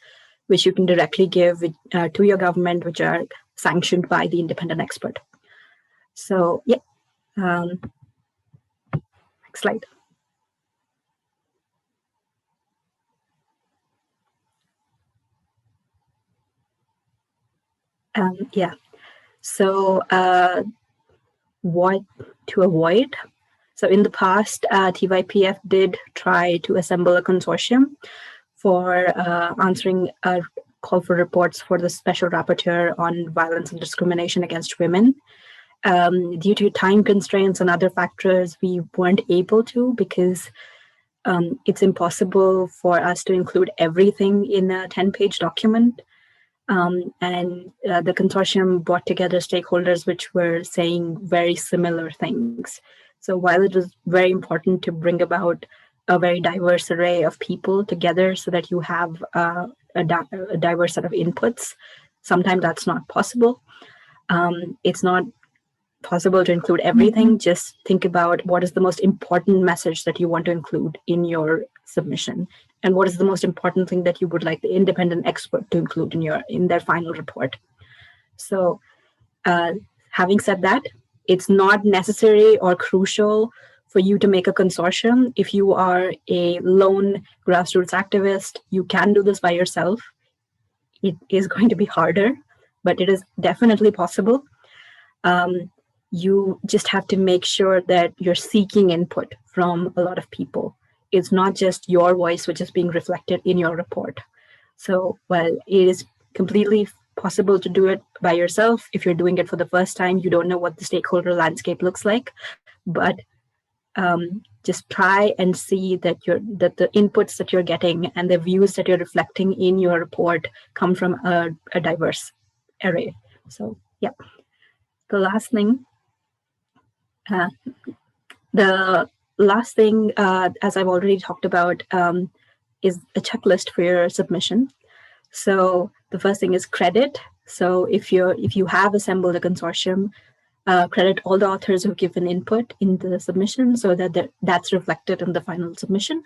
which you can directly give to your government, which are sanctioned by the independent expert. So yeah, next slide. Yeah, so what to avoid? So in the past, TYPF did try to assemble a consortium for answering a call for reports for the Special Rapporteur on Violence and Discrimination against Women. Due to time constraints and other factors, we weren't able to, because it's impossible for us to include everything in a 10-page document. And the consortium brought together stakeholders which were saying very similar things. So while it was very important to bring about a very diverse array of people together so that you have a diverse set of inputs, sometimes that's not possible. It's not possible to include everything. Just think about what is the most important message that you want to include in your submission, and what is the most important thing that you would like the independent expert to include in their final report. So having said that, it's not necessary or crucial for you to make a consortium. If you are a lone grassroots activist, you can do this by yourself. It is going to be harder, but it is definitely possible. You just have to make sure that you're seeking input from a lot of people. It's not just your voice which is being reflected in your report. So, while it is completely possible to do it by yourself, if you're doing it for the first time, you don't know what the stakeholder landscape looks like, but just try and see that the inputs that you're getting and the views that you're reflecting in your report come from a diverse array. So, yeah. The last thing, as I've already talked about, is a checklist for your submission. So the first thing is credit. So if you have assembled a consortium, credit all the authors who've given input in the submission so that that's reflected in the final submission.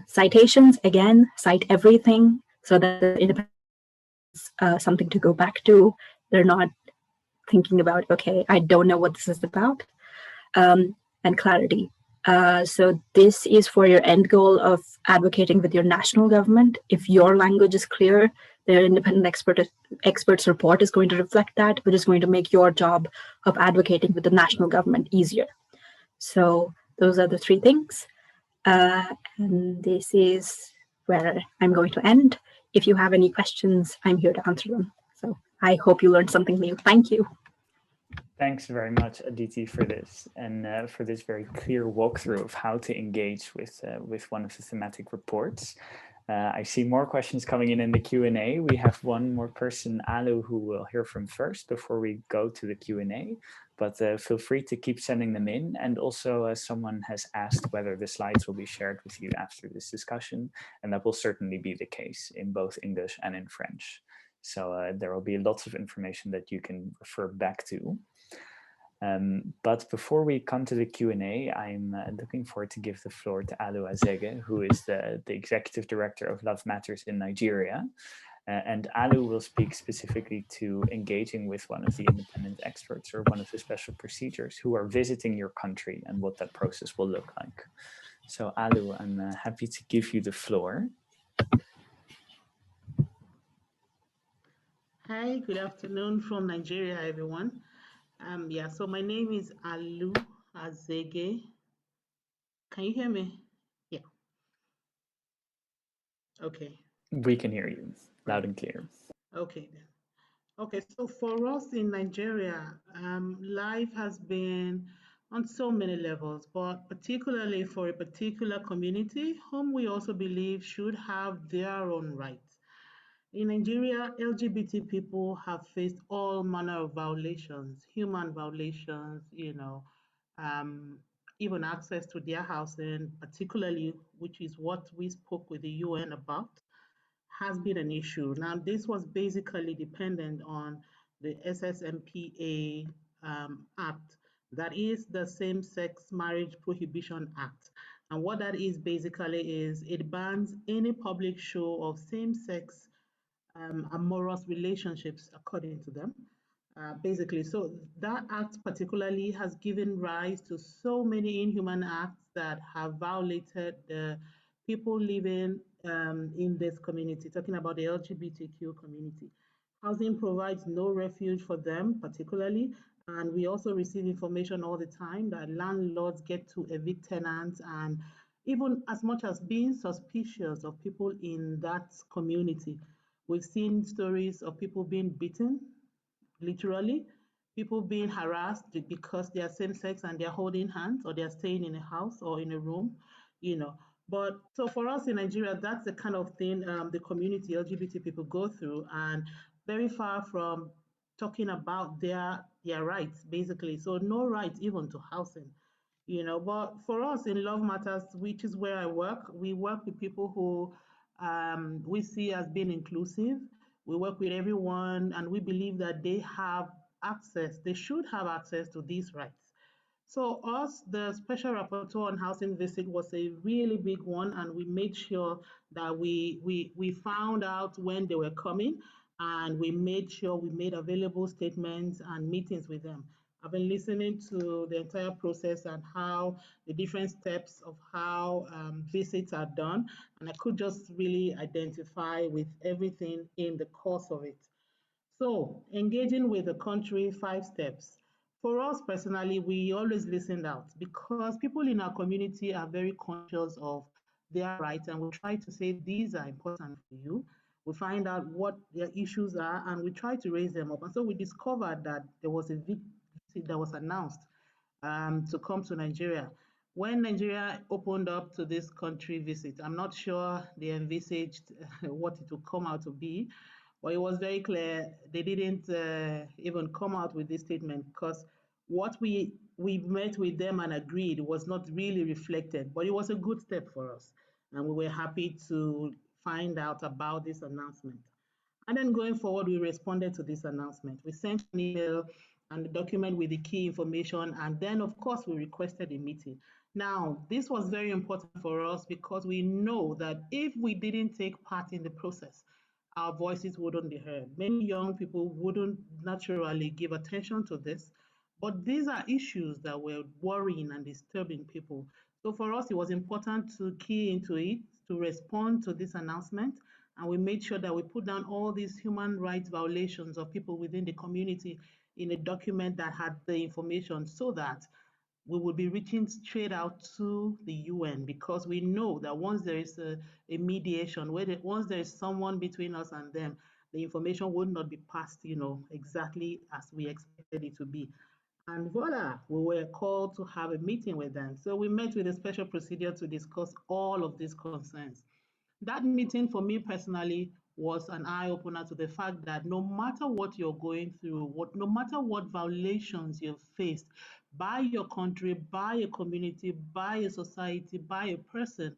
Citations, again, cite everything so that the independent something to go back to. They're not thinking about, okay, I don't know what this is about. And clarity. So this is for your end goal of advocating with your national government. If your language is clear, the independent expert's report is going to reflect that, which is going to make your job of advocating with the national government easier. So those are the three things. And this is where I'm going to end. If you have any questions, I'm here to answer them. So I hope you learned something new. Thank you. Thanks very much, Aditi, for this and for this very clear walkthrough of how to engage with one of the thematic reports. I see more questions coming in the Q&A. We have one more person, Alu, who we'll hear from first before we go to the Q&A. But feel free to keep sending them in. And also someone has asked whether the slides will be shared with you after this discussion. And that will certainly be the case in both English and in French. So there will be lots of information that you can refer back to. But before we come to the Q&A, I'm looking forward to give the floor to Alu Azege, who is the Executive Director of Love Matters in Nigeria. And Alu will speak specifically to engaging with one of the independent experts or one of the special procedures who are visiting your country and what that process will look like. So Alu, I'm happy to give you the floor. Hi, good afternoon from Nigeria, everyone. Yeah, so my name is Alu Azege. Can you hear me? Yeah. Okay. We can hear you loud and clear. Okay then. Okay, so for us in Nigeria, life has been on so many levels, but particularly for a particular community, whom we also believe should have their own rights. In Nigeria, LGBT people have faced all manner of violations, human violations, even access to their housing, particularly, which is what we spoke with the UN about, has been an issue. Now, this was basically dependent on the SSMPA Act, that is the Same-Sex Marriage Prohibition Act. And what that is basically is it bans any public show of same-sex amorous relationships, according to them. Basically, so that act particularly has given rise to so many inhuman acts that have violated the people living in this community, talking about the LGBTQ community. Housing provides no refuge for them, particularly, and we also receive information all the time that landlords get to evict tenants, and even as much as being suspicious of people in that community. We've seen stories of people being beaten, literally, people being harassed because they are same sex and they're holding hands or they're staying in a house or in a room, you know. But so for us in Nigeria, that's the kind of thing the community LGBT people go through, and very far from talking about their rights, basically. So no right even to housing, you know. But for us in Love Matters, which is where I work, we work with people who we see as being inclusive. We work with everyone, and we believe that they have access, they should have access to these rights. So us, the Special Rapporteur on Housing Visit was a really big one, and we made sure that we found out when they were coming, and we made sure we made available statements and meetings with them. I've been listening to the entire process and how the different steps of how visits are done, and I could just really identify with everything in the course of it. So, engaging with the country, 5 steps. For us personally, we always listened out because people in our community are very conscious of their rights, and we try to say these are important for you. We find out what their issues are and we try to raise them up. And so we discovered that there was a visit that was announced to come to Nigeria. When Nigeria opened up to this country visit, I'm not sure they envisaged what it would come out to be, but it was very clear they didn't even come out with this statement because what we met with them and agreed was not really reflected, but it was a good step for us. And we were happy to find out about this announcement. And then going forward, we responded to this announcement. We sent an email and a document with the key information, and then, of course, we requested a meeting. Now, this was very important for us because we know that if we didn't take part in the process, our voices wouldn't be heard. Many young people wouldn't naturally give attention to this, but these are issues that were worrying and disturbing people. So for us, it was important to key into it, to respond to this announcement, and we made sure that we put down all these human rights violations of people within the community in a document that had the information so that we would be reaching straight out to the UN, because we know that once there is a mediation, once there is someone between us and them, the information would not be passed, exactly as we expected it to be. And voila, we were called to have a meeting with them. So we met with a special procedure to discuss all of these concerns. That meeting for me personally was an eye-opener to the fact that no matter what you're going through, no matter what violations you've faced by your country, by a community, by a society, by a person,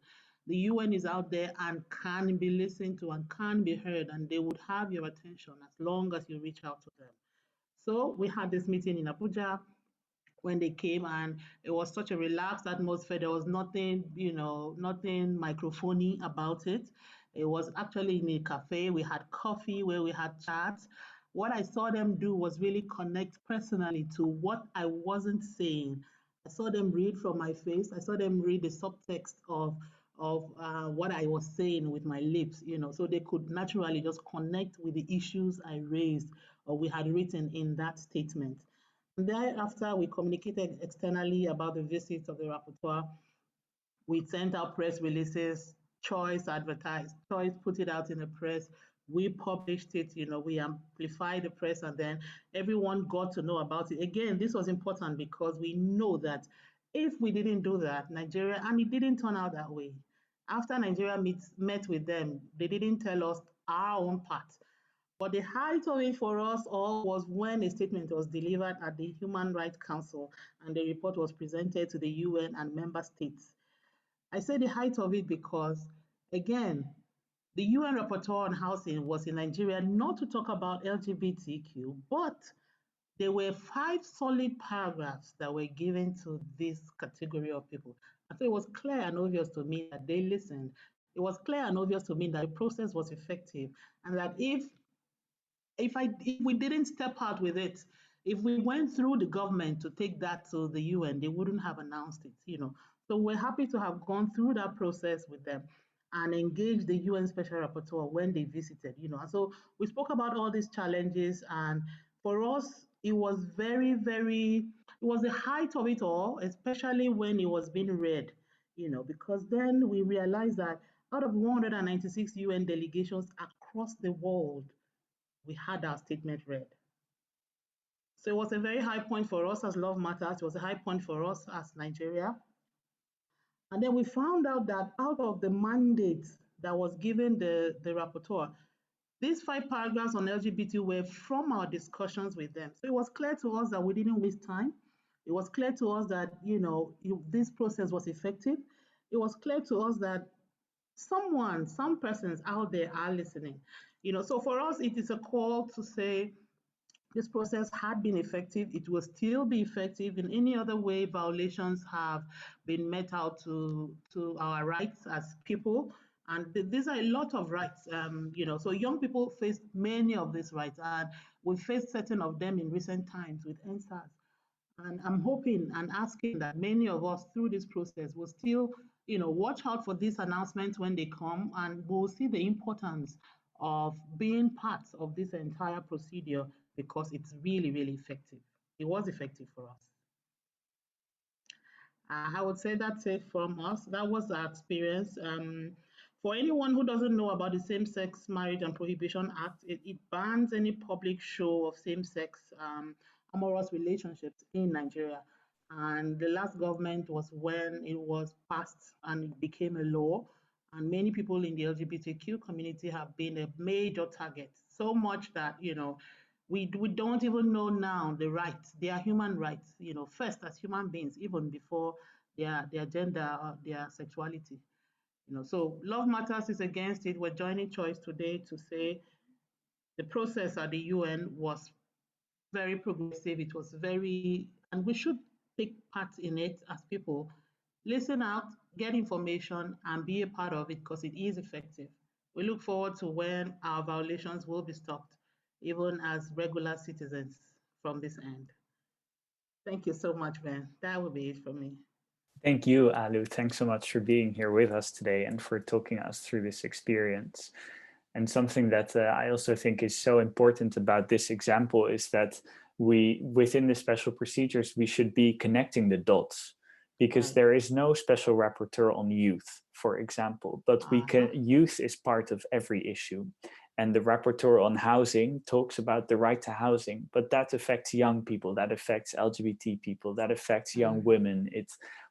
the UN is out there and can be listened to and can be heard, and they would have your attention as long as you reach out to them. So we had this meeting in Abuja when they came, and it was such a relaxed atmosphere. There was nothing, nothing microphony about it. It was actually in a cafe. We had coffee where we had chats. What I saw them do was really connect personally to what I wasn't saying. I saw them read from my face. I saw them read the subtext of what I was saying with my lips, so they could naturally just connect with the issues I raised or we had written in that statement. And thereafter, we communicated externally about the visit of the rapporteur. We sent out press releases, Choice advertised, Choice put it out in the press. We published it, we amplified the press, and then everyone got to know about it. Again, this was important because we know that if we didn't do that, Nigeria, and it didn't turn out that way. After Nigeria met with them, they didn't tell us our own part. But the height of it for us all was when a statement was delivered at the Human Rights Council and the report was presented to the UN and member states. I say the height of it because, again, the UN Rapporteur on Housing was in Nigeria not to talk about LGBTQ, but there were 5 solid paragraphs that were given to this category of people. And so it was clear and obvious to me that they listened. It was clear and obvious to me that the process was effective, and that if we didn't step out with it, if we went through the government to take that to the UN, they wouldn't have announced it, So we're happy to have gone through that process with them and engaged the UN Special Rapporteur when they visited, And so we spoke about all these challenges, and for us, it was very, it was the height of it all, especially when it was being read, because then we realized that out of 196 UN delegations across the world, we had our statement read. So it was a very high point for us as Love Matters. It was a high point for us as Nigeria. And then we found out that out of the mandate that was given the rapporteur, these 5 paragraphs on LGBT were from our discussions with them. So it was clear to us that we didn't waste time. It was clear to us that, this process was effective. It was clear to us that some persons out there are listening. So for us, it is a call to say, This process had been effective. It will still be effective. In any other way, violations have been met out to our rights as people. And these are a lot of rights, so young people face many of these rights, and we faced certain of them in recent times with NSAS. And I'm hoping and asking that many of us through this process will still, watch out for these announcements when they come, and we'll see the importance of being part of this entire procedure because it's really, really effective. It was effective for us. I would say that's it from us. That was our experience. For anyone who doesn't know about the Same-Sex Marriage and Prohibition Act, it bans any public show of same-sex amorous relationships in Nigeria. And the last government was when it was passed and it became a law. And many people in the LGBTQ community have been a major target, so much that, we don't even know now the rights, their human rights, first as human beings, even before their gender or their sexuality. So Love Matters is against it. We're joining Choice today to say the process at the UN was very progressive. It was and we should take part in it as people. Listen out, get information, and be a part of it because it is effective. We look forward to when our violations will be stopped, even as regular citizens from this end. Thank you so much, Ben. That will be it for me. Thank you, Alu. Thanks so much for being here with us today and for talking us through this experience. And something that I also think is so important about this example is that within the special procedures, we should be connecting the dots, because there is no special rapporteur on youth, for example, but youth is part of every issue. And the rapporteur on housing talks about the right to housing, but that affects young people, that affects LGBT people, that affects young women.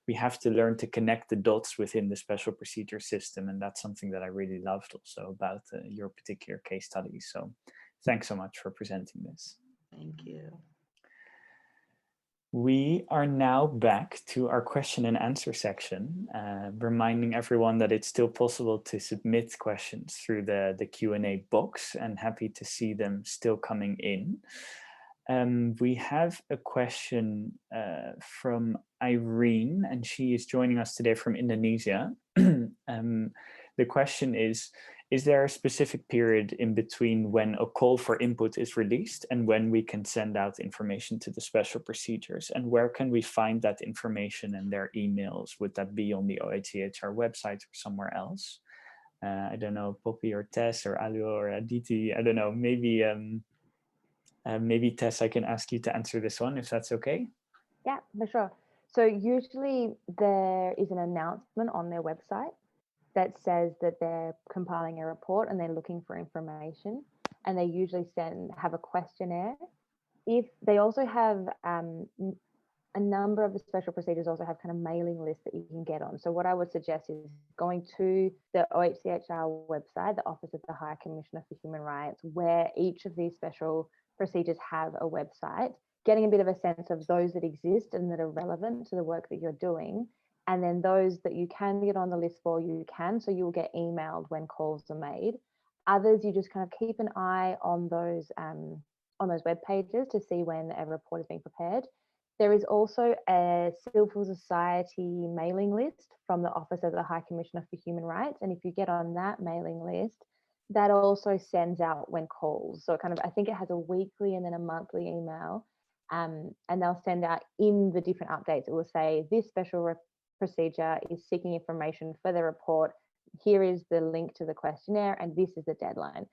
We have to learn to connect the dots within the special procedure system. And that's something that I really loved also about your particular case study. So thanks so much for presenting this. Thank you. We are now back to our question and answer section, reminding everyone that it's still possible to submit questions through the Q&A box, and happy to see them still coming in. We have a question from Irene, and she is joining us today from Indonesia. The question is there a specific period in between when a call for input is released and when we can send out information to the special procedures? And where can we find that information and their emails? Would that be on the OHCHR website or somewhere else? I don't know, Poppy or Tess or Alu or Aditi, I don't know, maybe Tess, I can ask you to answer this one, if that's okay. Yeah, for sure. So usually there is an announcement on their website that says that they're compiling a report and they're looking for information, and they usually have a questionnaire. If they also have a number of the special procedures also have kind of mailing lists that you can get on. So what I would suggest is going to the OHCHR website, the Office of the High Commissioner for Human Rights, where each of these special procedures have a website, getting a bit of a sense of those that exist and that are relevant to the work that you're doing. And then those that you can get on the list for, you can, so you'll get emailed when calls are made. Others, you just kind of keep an eye on those web pages to see when a report is being prepared. There is also a civil society mailing list from the Office of the High Commissioner for Human Rights. And if you get on that mailing list, that also sends out when calls. So kind of, I think it has a weekly and then a monthly email. And they'll send out in the different updates. It will say this special procedure is seeking information for the report. Here is the link to the questionnaire, and this is the deadline.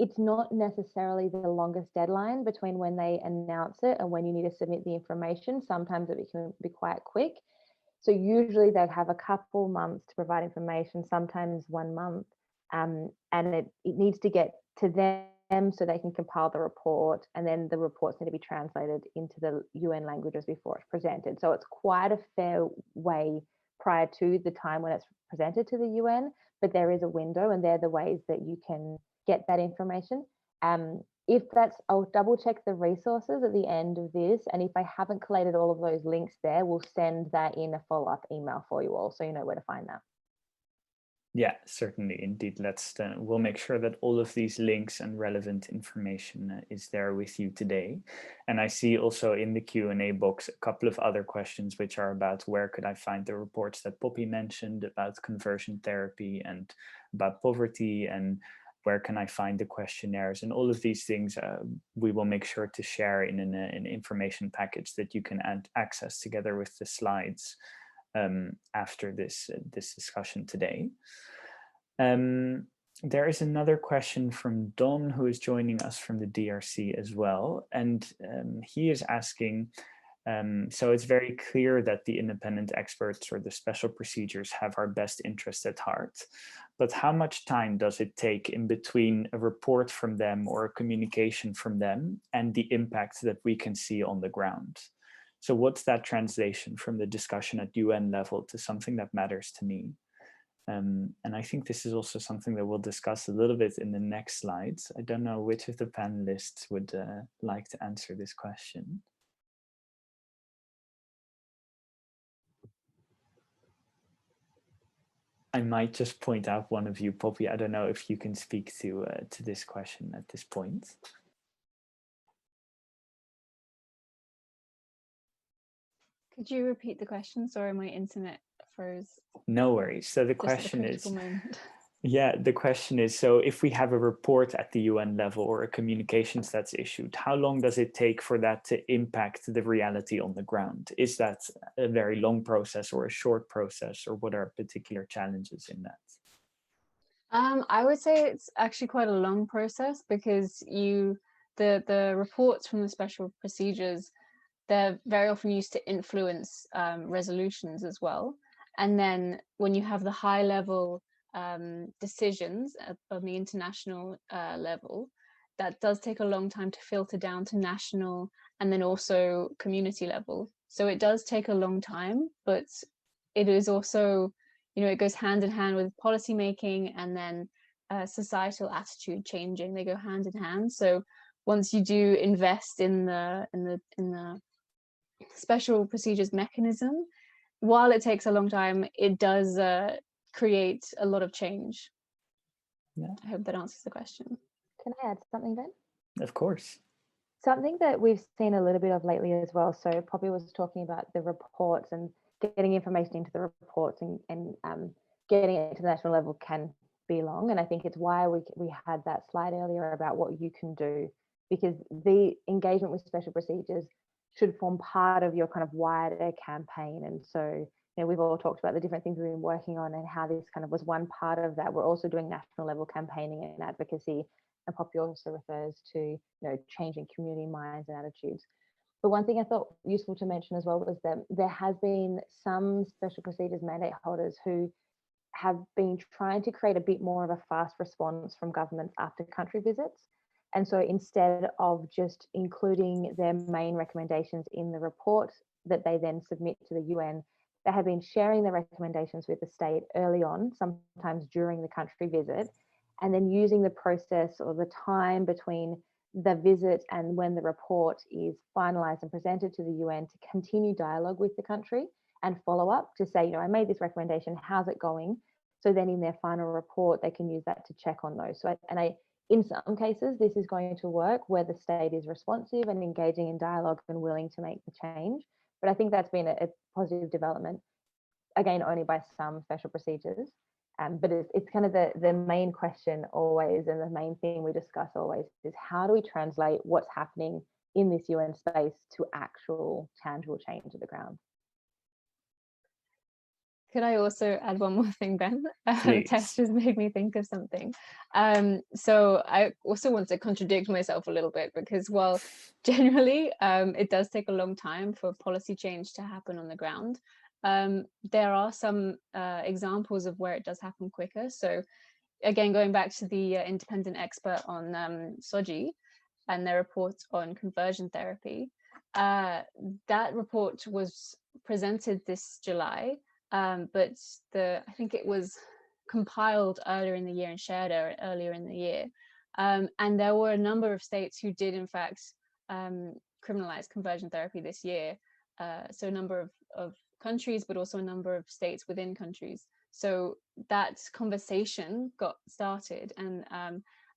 It's not necessarily the longest deadline between when they announce it and when you need to submit the information. Sometimes it can be quite quick. So usually they'll have a couple months to provide information, sometimes 1 month, and it needs to get to them so they can compile the report, and then the reports need to be translated into the UN languages before it's presented. So it's quite a fair way prior to the time when it's presented to the UN, but there is a window, and they're the ways that you can get that information. If that's, I'll double check the resources at the end of this, and if I haven't collated all of those links there, we'll send that in a follow-up email for you all, so you know where to find that. Yeah, certainly, indeed. We'll make sure that all of these links and relevant information is there with you today. And I see also in the Q&A box a couple of other questions which are about where could I find the reports that Poppy mentioned about conversion therapy and about poverty, and where can I find the questionnaires, and all of these things we will make sure to share in an information package that you can access together with the slides after this discussion today. There is another question from Don, who is joining us from the DRC as well, and he is asking, so it's very clear that the independent experts or the special procedures have our best interest at heart, but how much time does it take in between a report from them or a communication from them and the impact that we can see on the ground? So what's that translation from the discussion at UN level to something that matters to me? And I think this is also something that we'll discuss a little bit in the next slides. I don't know which of the panelists would like to answer this question. I might just point out one of you, Poppy. I don't know if you can speak to this question at this point. Could you repeat the question? Sorry, my internet froze. No worries. So the question is, yeah, the question is, so if we have a report at the UN level or a communications that's issued, how long does it take for that to impact the reality on the ground? Is that a very long process or a short process, or what are particular challenges in that? I would say it's actually quite a long process, because the reports from the special procedures, they're very often used to influence resolutions as well. And then when you have the high level decisions on the international level, that does take a long time to filter down to national and then also community level. So it does take a long time, but it is also, it goes hand in hand with policy making and then societal attitude changing. They go hand in hand. So once you do invest in the special procedures mechanism, while it takes a long time, it does create a lot of change. Yeah. I hope that answers the question. Can I add something, Ben? Of course. Something that we've seen a little bit of lately as well. So Poppy was talking about the reports and getting information into the reports, and getting it to the national level can be long. And I think it's why we had that slide earlier about what you can do, because the engagement with special procedures should form part of your kind of wider campaign. And so, we've all talked about the different things we've been working on and how this kind of was one part of that. We're also doing national level campaigning and advocacy, and Poppy also refers to changing community minds and attitudes. But one thing I thought useful to mention as well was that there has been some special procedures mandate holders who have been trying to create a bit more of a fast response from governments after country visits. And so instead of just including their main recommendations in the report that they then submit to the UN, they have been sharing the recommendations with the state early on, sometimes during the country visit, and then using the process or the time between the visit and when the report is finalized and presented to the UN to continue dialogue with the country and follow up to say, I made this recommendation, how's it going? So then in their final report, they can use that to check on those. So in some cases, this is going to work where the state is responsive and engaging in dialogue and willing to make the change. But I think that's been a positive development, again, only by some special procedures. But it's kind of the main question always, and the main thing we discuss always is how do we translate what's happening in this UN space to actual tangible change at the ground? Could I also add one more thing, Ben? Tess just made me think of something. So I also want to contradict myself a little bit, because while generally it does take a long time for policy change to happen on the ground, there are some examples of where it does happen quicker. So again, going back to the independent expert on SOGI and their report on conversion therapy, that report was presented this July. But I think it was compiled earlier in the year and shared earlier in the year. And there were a number of states who did, in fact, criminalize conversion therapy this year. So a number of countries, but also a number of states within countries. So that conversation got started, and I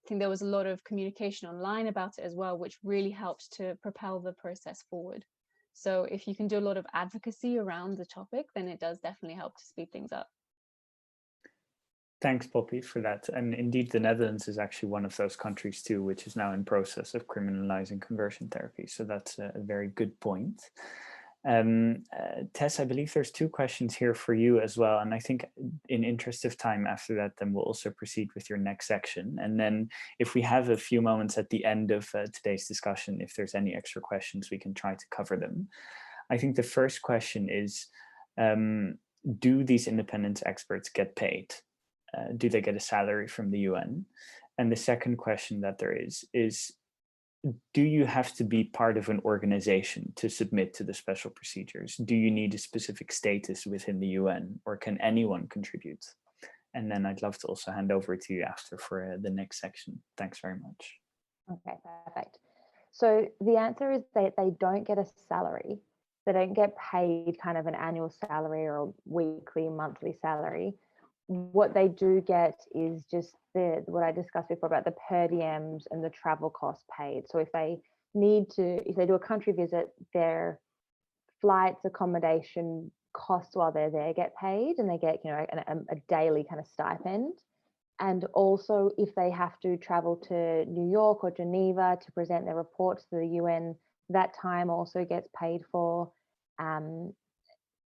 think there was a lot of communication online about it as well, which really helped to propel the process forward. So if you can do a lot of advocacy around the topic, then it does definitely help to speed things up. Thanks, Poppy, for that. And indeed, the Netherlands is actually one of those countries too, which is now in process of criminalizing conversion therapy. So that's a very good point. Tess, I believe there's two questions here for you as well. And I think in interest of time after that, then we'll also proceed with your next section. And then if we have a few moments at the end of today's discussion, if there's any extra questions, we can try to cover them. I think the first question is, do these independent experts get paid? Do they get a salary from the UN? And the second question that there is do you have to be part of an organization to submit to the special procedures? Do you need a specific status within the UN, or can anyone contribute? And then I'd love to also hand over to you after for the next section. Thanks very much. Okay, perfect. So the answer is that they don't get a salary. They don't get paid kind of an annual salary or a weekly, monthly salary. What they do get is just what I discussed before about the per diems and the travel costs paid. So if they do a country visit, their flights, accommodation costs while they're there get paid, and they get, you know, a daily kind of stipend. And also if they have to travel to New York or Geneva to present their reports to the UN, that time also gets paid for.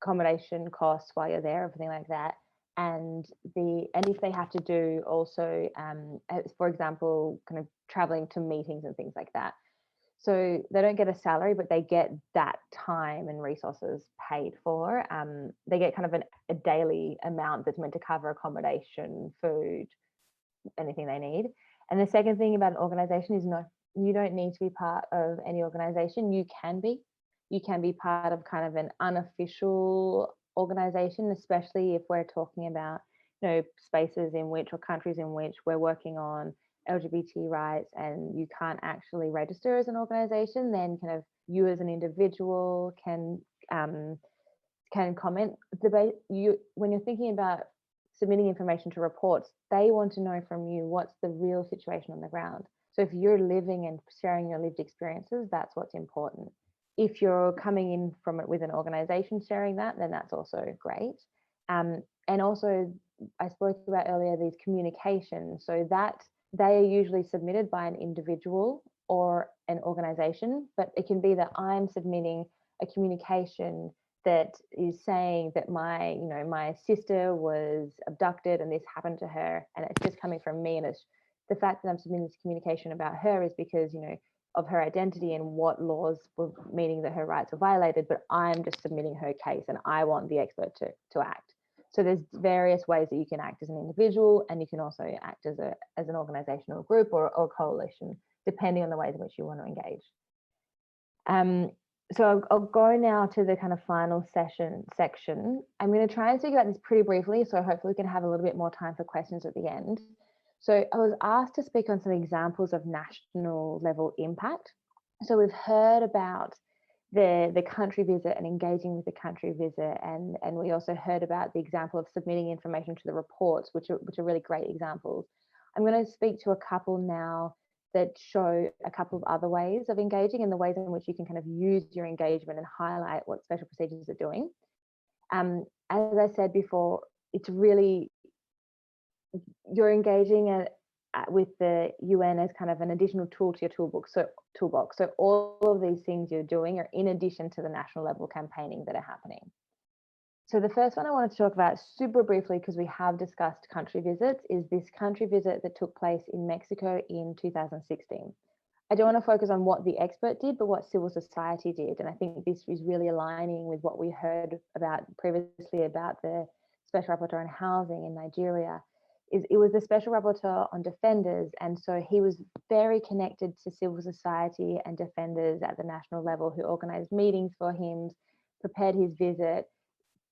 Accommodation costs while you're there, everything like that. And if they have to do also, for example, kind of traveling to meetings and things like that. So they don't get a salary, but they get that time and resources paid for. They get kind of a daily amount that's meant to cover accommodation, food, anything they need. And the second thing about an organization is no, you don't need to be part of any organization. You can be part of kind of an unofficial organization, especially if we're talking about, you know, spaces in which or countries in which we're working on LGBT rights and you can't actually register as an organization. Then kind of you as an individual can comment. When you're thinking about submitting information to reports, they want to know from you what's the real situation on the ground. So if you're living and sharing your lived experiences, that's what's important. If you're coming in from it with an organization sharing that, then that's also great. And also, I spoke about earlier these communications, so that they are usually submitted by an individual or an organization, but it can be that I'm submitting a communication that is saying that my sister was abducted and this happened to her, and it's just coming from me, and it's the fact that I'm submitting this communication about her is because, you know, of her identity and what laws were meaning that her rights were violated, but I'm just submitting her case and I want the expert to act. So there's various ways that you can act as an individual, and you can also act as an organization or group or coalition, depending on the ways in which you want to engage. So I'll go now to the kind of final section. I'm going to try and speak about this pretty briefly, so hopefully we can have a little bit more time for questions at the end. So I was asked to speak on some examples of national level impact. So we've heard about the country visit and engaging with the country visit, and we also heard about the example of submitting information to the reports, which are really great examples. I'm going to speak to a couple now that show a couple of other ways of engaging and the ways in which you can kind of use your engagement and highlight what special procedures are doing. As I said before, it's really, you're engaging with the UN as kind of an additional tool to your toolbox. So all of these things you're doing are in addition to the national level campaigning that are happening. So the first one I wanted to talk about super briefly, because we have discussed country visits, is this country visit that took place in Mexico in 2016. I don't want to focus on what the expert did, but what civil society did. And I think this is really aligning with what we heard about previously about the Special Rapporteur on Housing in Nigeria. It was the Special Rapporteur on Defenders. And so he was very connected to civil society and defenders at the national level, who organized meetings for him, prepared his visit,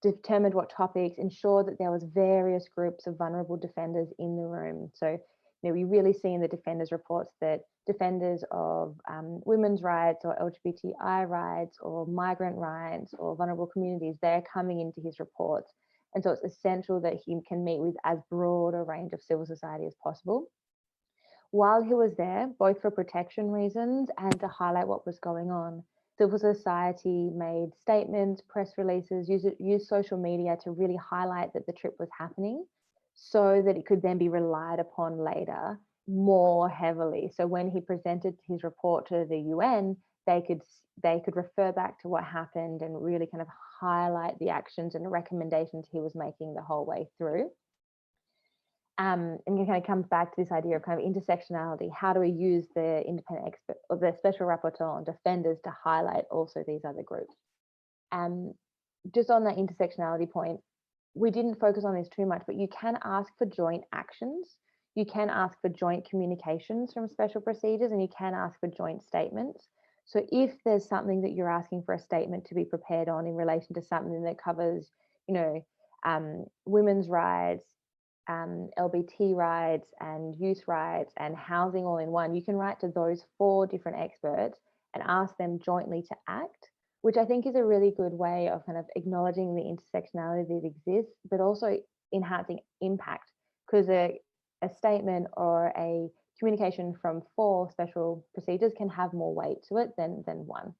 determined what topics, ensured that there was various groups of vulnerable defenders in the room. So, you know, we really see in the defenders reports that defenders of women's rights or LGBTI rights or migrant rights or vulnerable communities, they're coming into his reports And so it's essential that he can meet with as broad a range of civil society as possible. While he was there, both for protection reasons and to highlight what was going on, civil society made statements, press releases, used social media to really highlight that the trip was happening so that it could then be relied upon later more heavily. So when he presented his report to the UN, they could refer back to what happened and really kind of highlight the actions and recommendations he was making the whole way through. And it kind of comes back to this idea of kind of intersectionality. How do we use the independent expert or the special rapporteur on defenders to highlight also these other groups? Just on that intersectionality point, we didn't focus on this too much, but you can ask for joint actions. You can ask for joint communications from special procedures, and you can ask for joint statements. So if there's something that you're asking for a statement to be prepared on in relation to something that covers, women's rights, LBT rights and youth rights and housing all in one, you can write to those 4 different experts and ask them jointly to act, which I think is a really good way of kind of acknowledging the intersectionality that exists, but also enhancing impact, because a statement or a communication from 4 special procedures can have more weight to it than 1.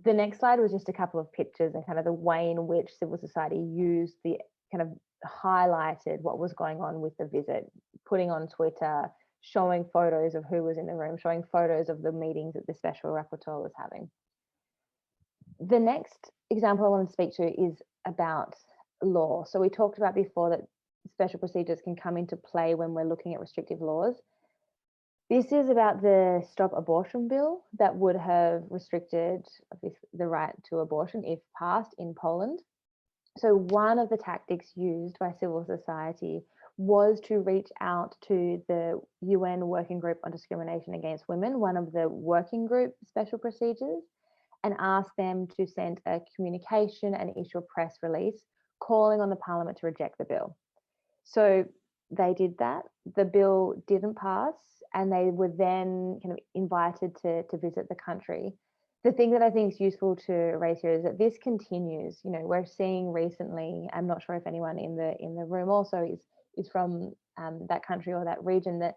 The next slide was just a couple of pictures and kind of the way in which civil society used the kind of highlighted what was going on with the visit, putting on Twitter, showing photos of who was in the room, showing photos of the meetings that the special rapporteur was having. The next example I want to speak to is about law. So we talked about before that special procedures can come into play when we're looking at restrictive laws. This is about the Stop Abortion Bill that would have restricted the right to abortion if passed in Poland. So one of the tactics used by civil society was to reach out to the UN Working Group on Discrimination Against Women, one of the working group special procedures, and ask them to send a communication and issue a press release calling on the Parliament to reject the bill. So they did that. The bill didn't pass, and they were then kind of invited to visit the country. The thing that I think is useful to raise here is that this continues. We're seeing recently, I'm not sure if anyone in the room also is from that country or that region, that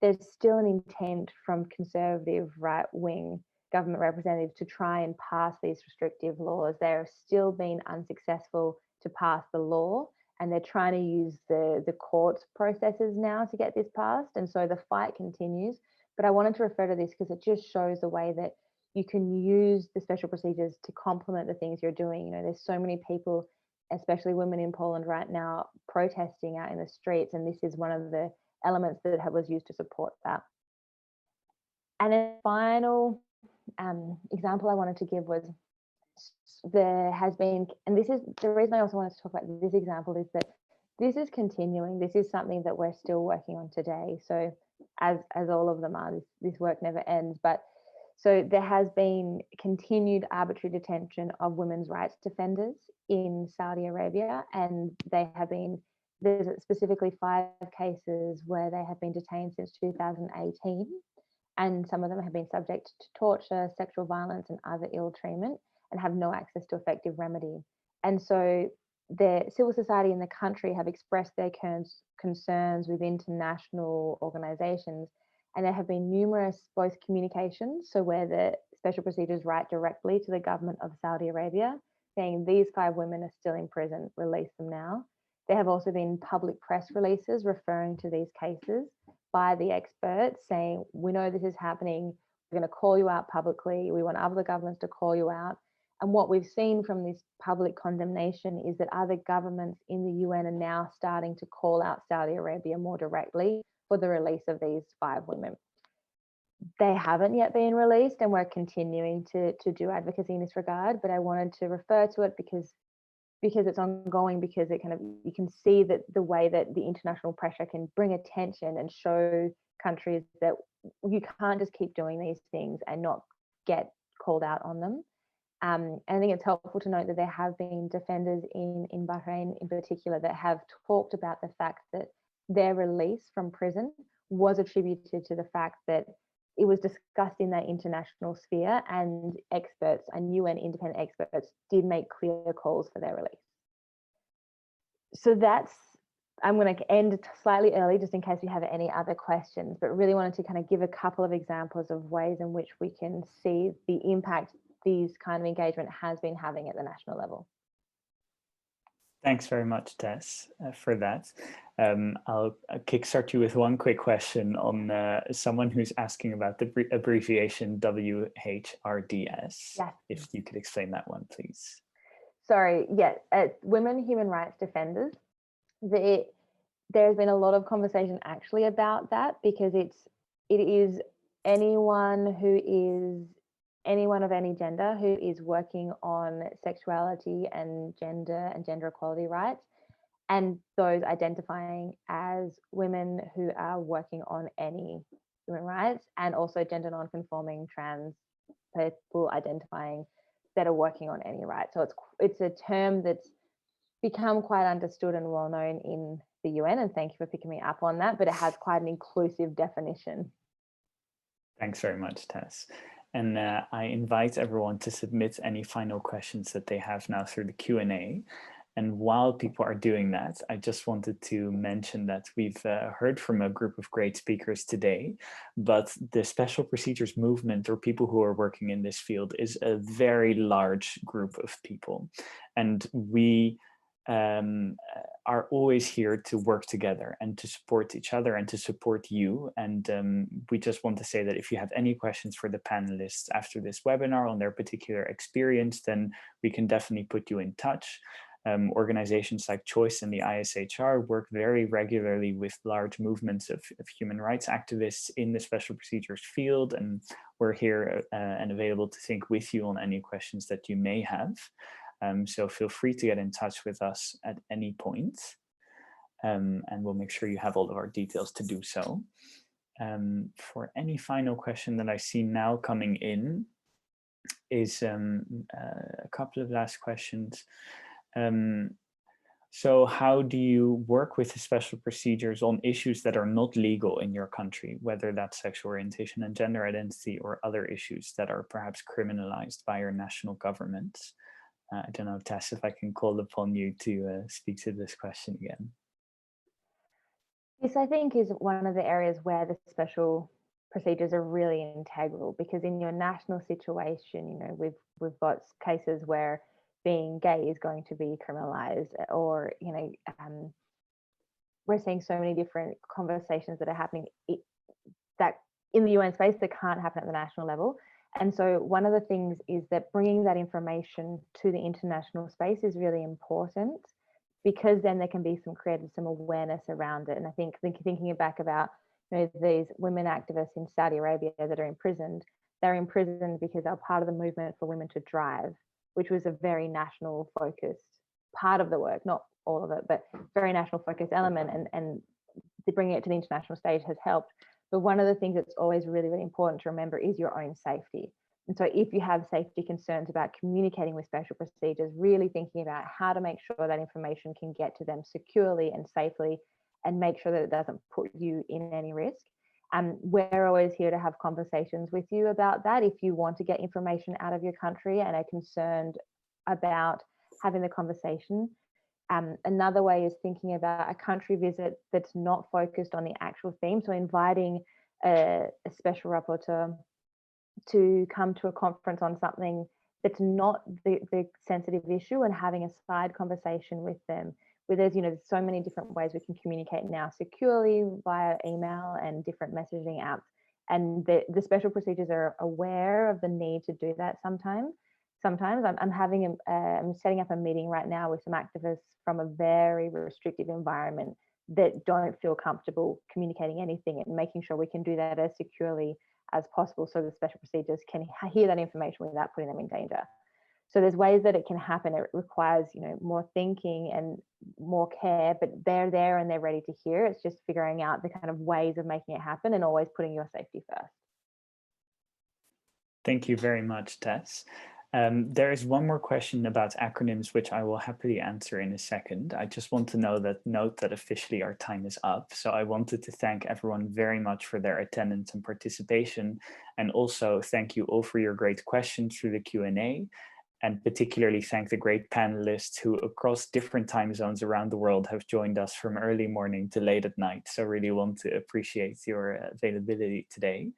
there's still an intent from conservative right-wing government representatives to try and pass these restrictive laws. They're still being unsuccessful to pass the law, and they're trying to use the court processes now to get this passed. And so the fight continues. But I wanted to refer to this because it just shows the way that you can use the special procedures to complement the things you're doing. There's so many people, especially women in Poland right now, protesting out in the streets, and this is one of the elements that was used to support that. And then the final example I wanted to give was there has been, and this is the reason I also wanted to talk about this example, is that this is continuing. This is something that we're still working on today. So as all of them are, this work never ends. But so there has been continued arbitrary detention of women's rights defenders in Saudi Arabia, and there's specifically 5 cases where they have been detained since 2018, and some of them have been subject to torture, sexual violence, and other ill treatment, and have no access to effective remedy. And so the civil society in the country have expressed their concerns with international organizations, and there have been numerous both communications, so where the special procedures write directly to the government of Saudi Arabia saying these 5 women are still in prison, release them now. There have also been public press releases referring to these cases by the experts saying, we know this is happening, we're going to call you out publicly, we want other governments to call you out. And what we've seen from this public condemnation is that other governments in the UN are now starting to call out Saudi Arabia more directly for the release of these 5 women. They haven't yet been released, and we're continuing to do advocacy in this regard, but I wanted to refer to it because it's ongoing, because it kind of, you can see that the way that the international pressure can bring attention and show countries that you can't just keep doing these things and not get called out on them. And I think it's helpful to note that there have been defenders in Bahrain in particular that have talked about the fact that their release from prison was attributed to the fact that it was discussed in that international sphere, and experts and UN independent experts did make clear calls for their release. So I'm going to end slightly early just in case we have any other questions, but really wanted to kind of give a couple of examples of ways in which we can see the impact these kind of engagement has been having at the national level. Thanks very much, Tess, for that. I'll kickstart you with one quick question on someone who's asking about the abbreviation WHRDS. Yes. If you could explain that one, please. Sorry, yeah, Women Human Rights Defenders. There's been a lot of conversation actually about that, because it is anyone of any gender who is working on sexuality and gender equality rights, and those identifying as women who are working on any human rights, and also gender non-conforming trans people identifying that are working on any rights. So it's a term that's become quite understood and well known in the UN, and thank you for picking me up on that, but it has quite an inclusive definition. Thanks very much, Tess. And I invite everyone to submit any final questions that they have now through the Q&A. And while people are doing that, I just wanted to mention that we've heard from a group of great speakers today, but the special procedures movement, or people who are working in this field, is a very large group of people. And we are always here to work together and to support each other and to support you. And we just want to say that if you have any questions for the panelists after this webinar on their particular experience, then we can definitely put you in touch. Organizations like Choice and the ISHR work very regularly with large movements of human rights activists in the special procedures field, and we're here and available to think with you on any questions that you may have. So feel free to get in touch with us at any point, and we'll make sure you have all of our details to do so. For any final question that I see now coming in is a couple of last questions. So how do you work with the special procedures on issues that are not legal in your country, whether that's sexual orientation and gender identity or other issues that are perhaps criminalized by your national governments? I don't know, Tess, if I can call upon you to speak to this question again. This, I think, is one of the areas where the special procedures are really integral, because in your national situation, you know, we've got cases where being gay is going to be criminalized, or, you know, we're seeing so many different conversations that are happening that in the UN space that can't happen at the national level. And so one of the things is that bringing that information to the international space is really important, because then there can be some awareness around it. And I think thinking back about, you know, these women activists in Saudi Arabia that are imprisoned, they're imprisoned because they're part of the movement for women to drive, which was a very national focused part of the work, not all of it, but very national focused element, and bringing it to the international stage has helped. But one of the things that's always really, really important to remember is your own safety. And so if you have safety concerns about communicating with special procedures, really thinking about how to make sure that information can get to them securely and safely, and make sure that it doesn't put you in any risk. We're always here to have conversations with you about that. If you want to get information out of your country and are concerned about having the conversation. Another way is thinking about a country visit that's not focused on the actual theme. So inviting a special rapporteur to come to a conference on something that's not the sensitive issue, and having a side conversation with them. Where there's, you know, so many different ways we can communicate now securely via email and different messaging apps. And the special procedures are aware of the need to do that sometimes. I'm setting up a meeting right now with some activists from a very restrictive environment that don't feel comfortable communicating anything, and making sure we can do that as securely as possible so the special procedures can hear that information without putting them in danger. So there's ways that it can happen. It requires, you know, more thinking and more care, but they're there and they're ready to hear. It's just figuring out the kind of ways of making it happen and always putting your safety first. Thank you very much, Tess. There is one more question about acronyms, which I will happily answer in a second. I just want to note that officially our time is up. So I wanted to thank everyone very much for their attendance and participation, and also thank you all for your great questions through the Q&A. and particularly thank the great panelists who across different time zones around the world have joined us from early morning to late at night. So really want to appreciate your availability today.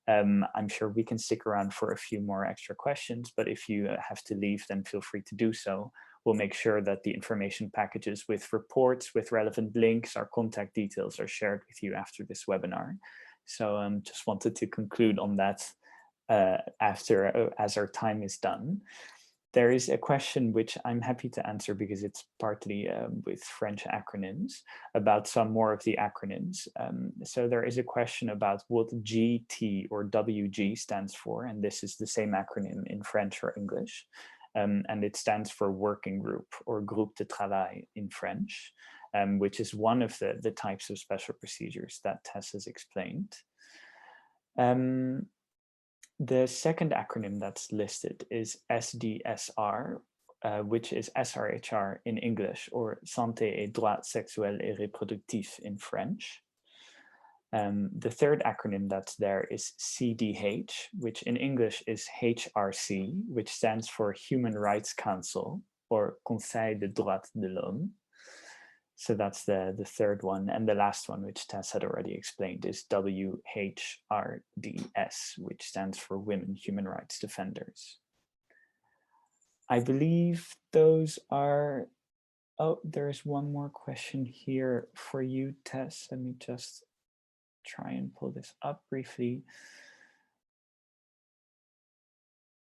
I'm sure we can stick around for a few more extra questions, but if you have to leave, then feel free to do so. We'll make sure that the information packages with reports, with relevant links, our contact details are shared with you after this webinar. So just wanted to conclude on that as our time is done. There is a question which I'm happy to answer because it's partly with French acronyms, about some more of the acronyms. So there is a question about what GT or WG stands for, and this is the same acronym in French or English. And it stands for working group or groupe de travail in French, which is one of the types of special procedures that Tess has explained. The second acronym that's listed is SDSR, which is SRHR in English, or Santé et Droits Sexuels et Reproductifs in French. The third acronym that's there is CDH, which in English is HRC, which stands for Human Rights Council, or Conseil des Droits de l'Homme. So that's the third one. And the last one, which Tess had already explained, is WHRDS, which stands for Women Human Rights Defenders. I believe those are, oh, there's one more question here for you, Tess. Let me just try and pull this up briefly.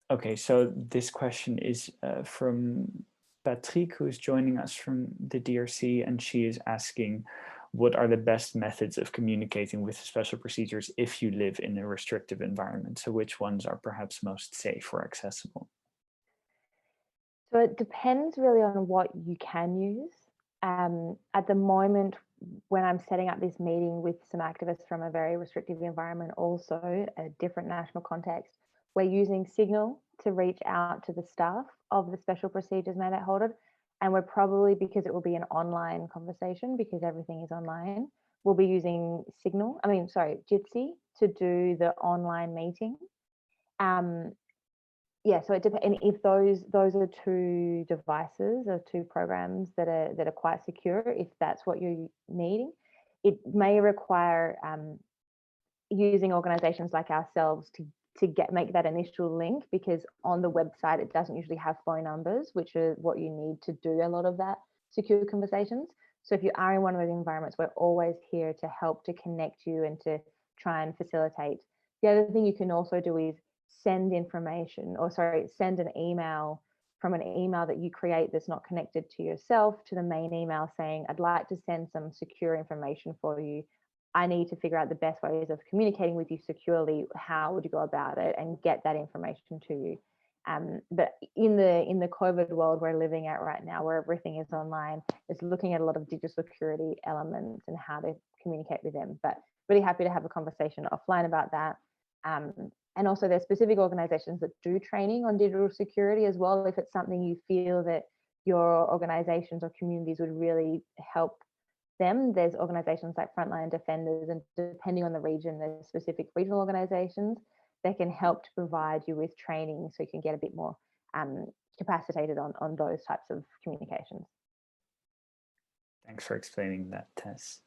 Okay, so this question is from Patrick, who is joining us from the DRC, and she is asking, what are the best methods of communicating with special procedures if you live in a restrictive environment? So which ones are perhaps most safe or accessible? So it depends really on what you can use. At the moment, when I'm setting up this meeting with some activists from a very restrictive environment, also a different national context, we're using Signal to reach out to the staff of the special procedures mandate holder. And we're probably, because it will be an online conversation, because everything is online, we'll be using Jitsi to do the online meeting. Yeah, so it depends. And if those are two devices or two programs that are quite secure, if that's what you're needing, it may require using organizations like ourselves to make that initial link, because on the website it doesn't usually have phone numbers, which are what you need to do a lot of that secure conversations. So if you are in one of those environments, we're always here to help to connect you and to try and facilitate. The other thing you can also do is send information, or send an email from an email that you create that's not connected to yourself to the main email saying, I'd like to send some secure information for you. I need to figure out the best ways of communicating with you securely. How would you go about it, and get that information to you? But in the COVID world we're living at right now, where everything is online, it's looking at a lot of digital security elements and how to communicate with them. But really happy to have a conversation offline about that. And also there's specific organizations that do training on digital security as well, if it's something you feel that your organizations or communities would really help them. There's organizations like Frontline Defenders, and depending on the region, there's specific regional organizations that can help to provide you with training so you can get a bit more capacitated on those types of communications. Thanks for explaining that, Tess.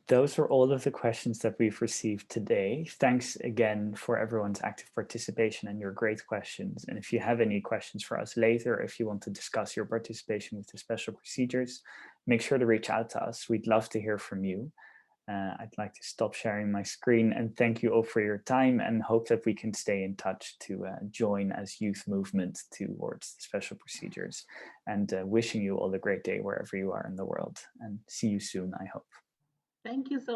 Those are all of the questions that we've received today. Thanks again for everyone's active participation and your great questions. And if you have any questions for us later, if you want to discuss your participation with the special procedures, make sure to reach out to us. We'd love to hear from you. I'd like to stop sharing my screen and thank you all for your time, and hope that we can stay in touch to join as youth movement towards the special procedures, and wishing you all a great day wherever you are in the world, and see you soon, I hope. Thank you so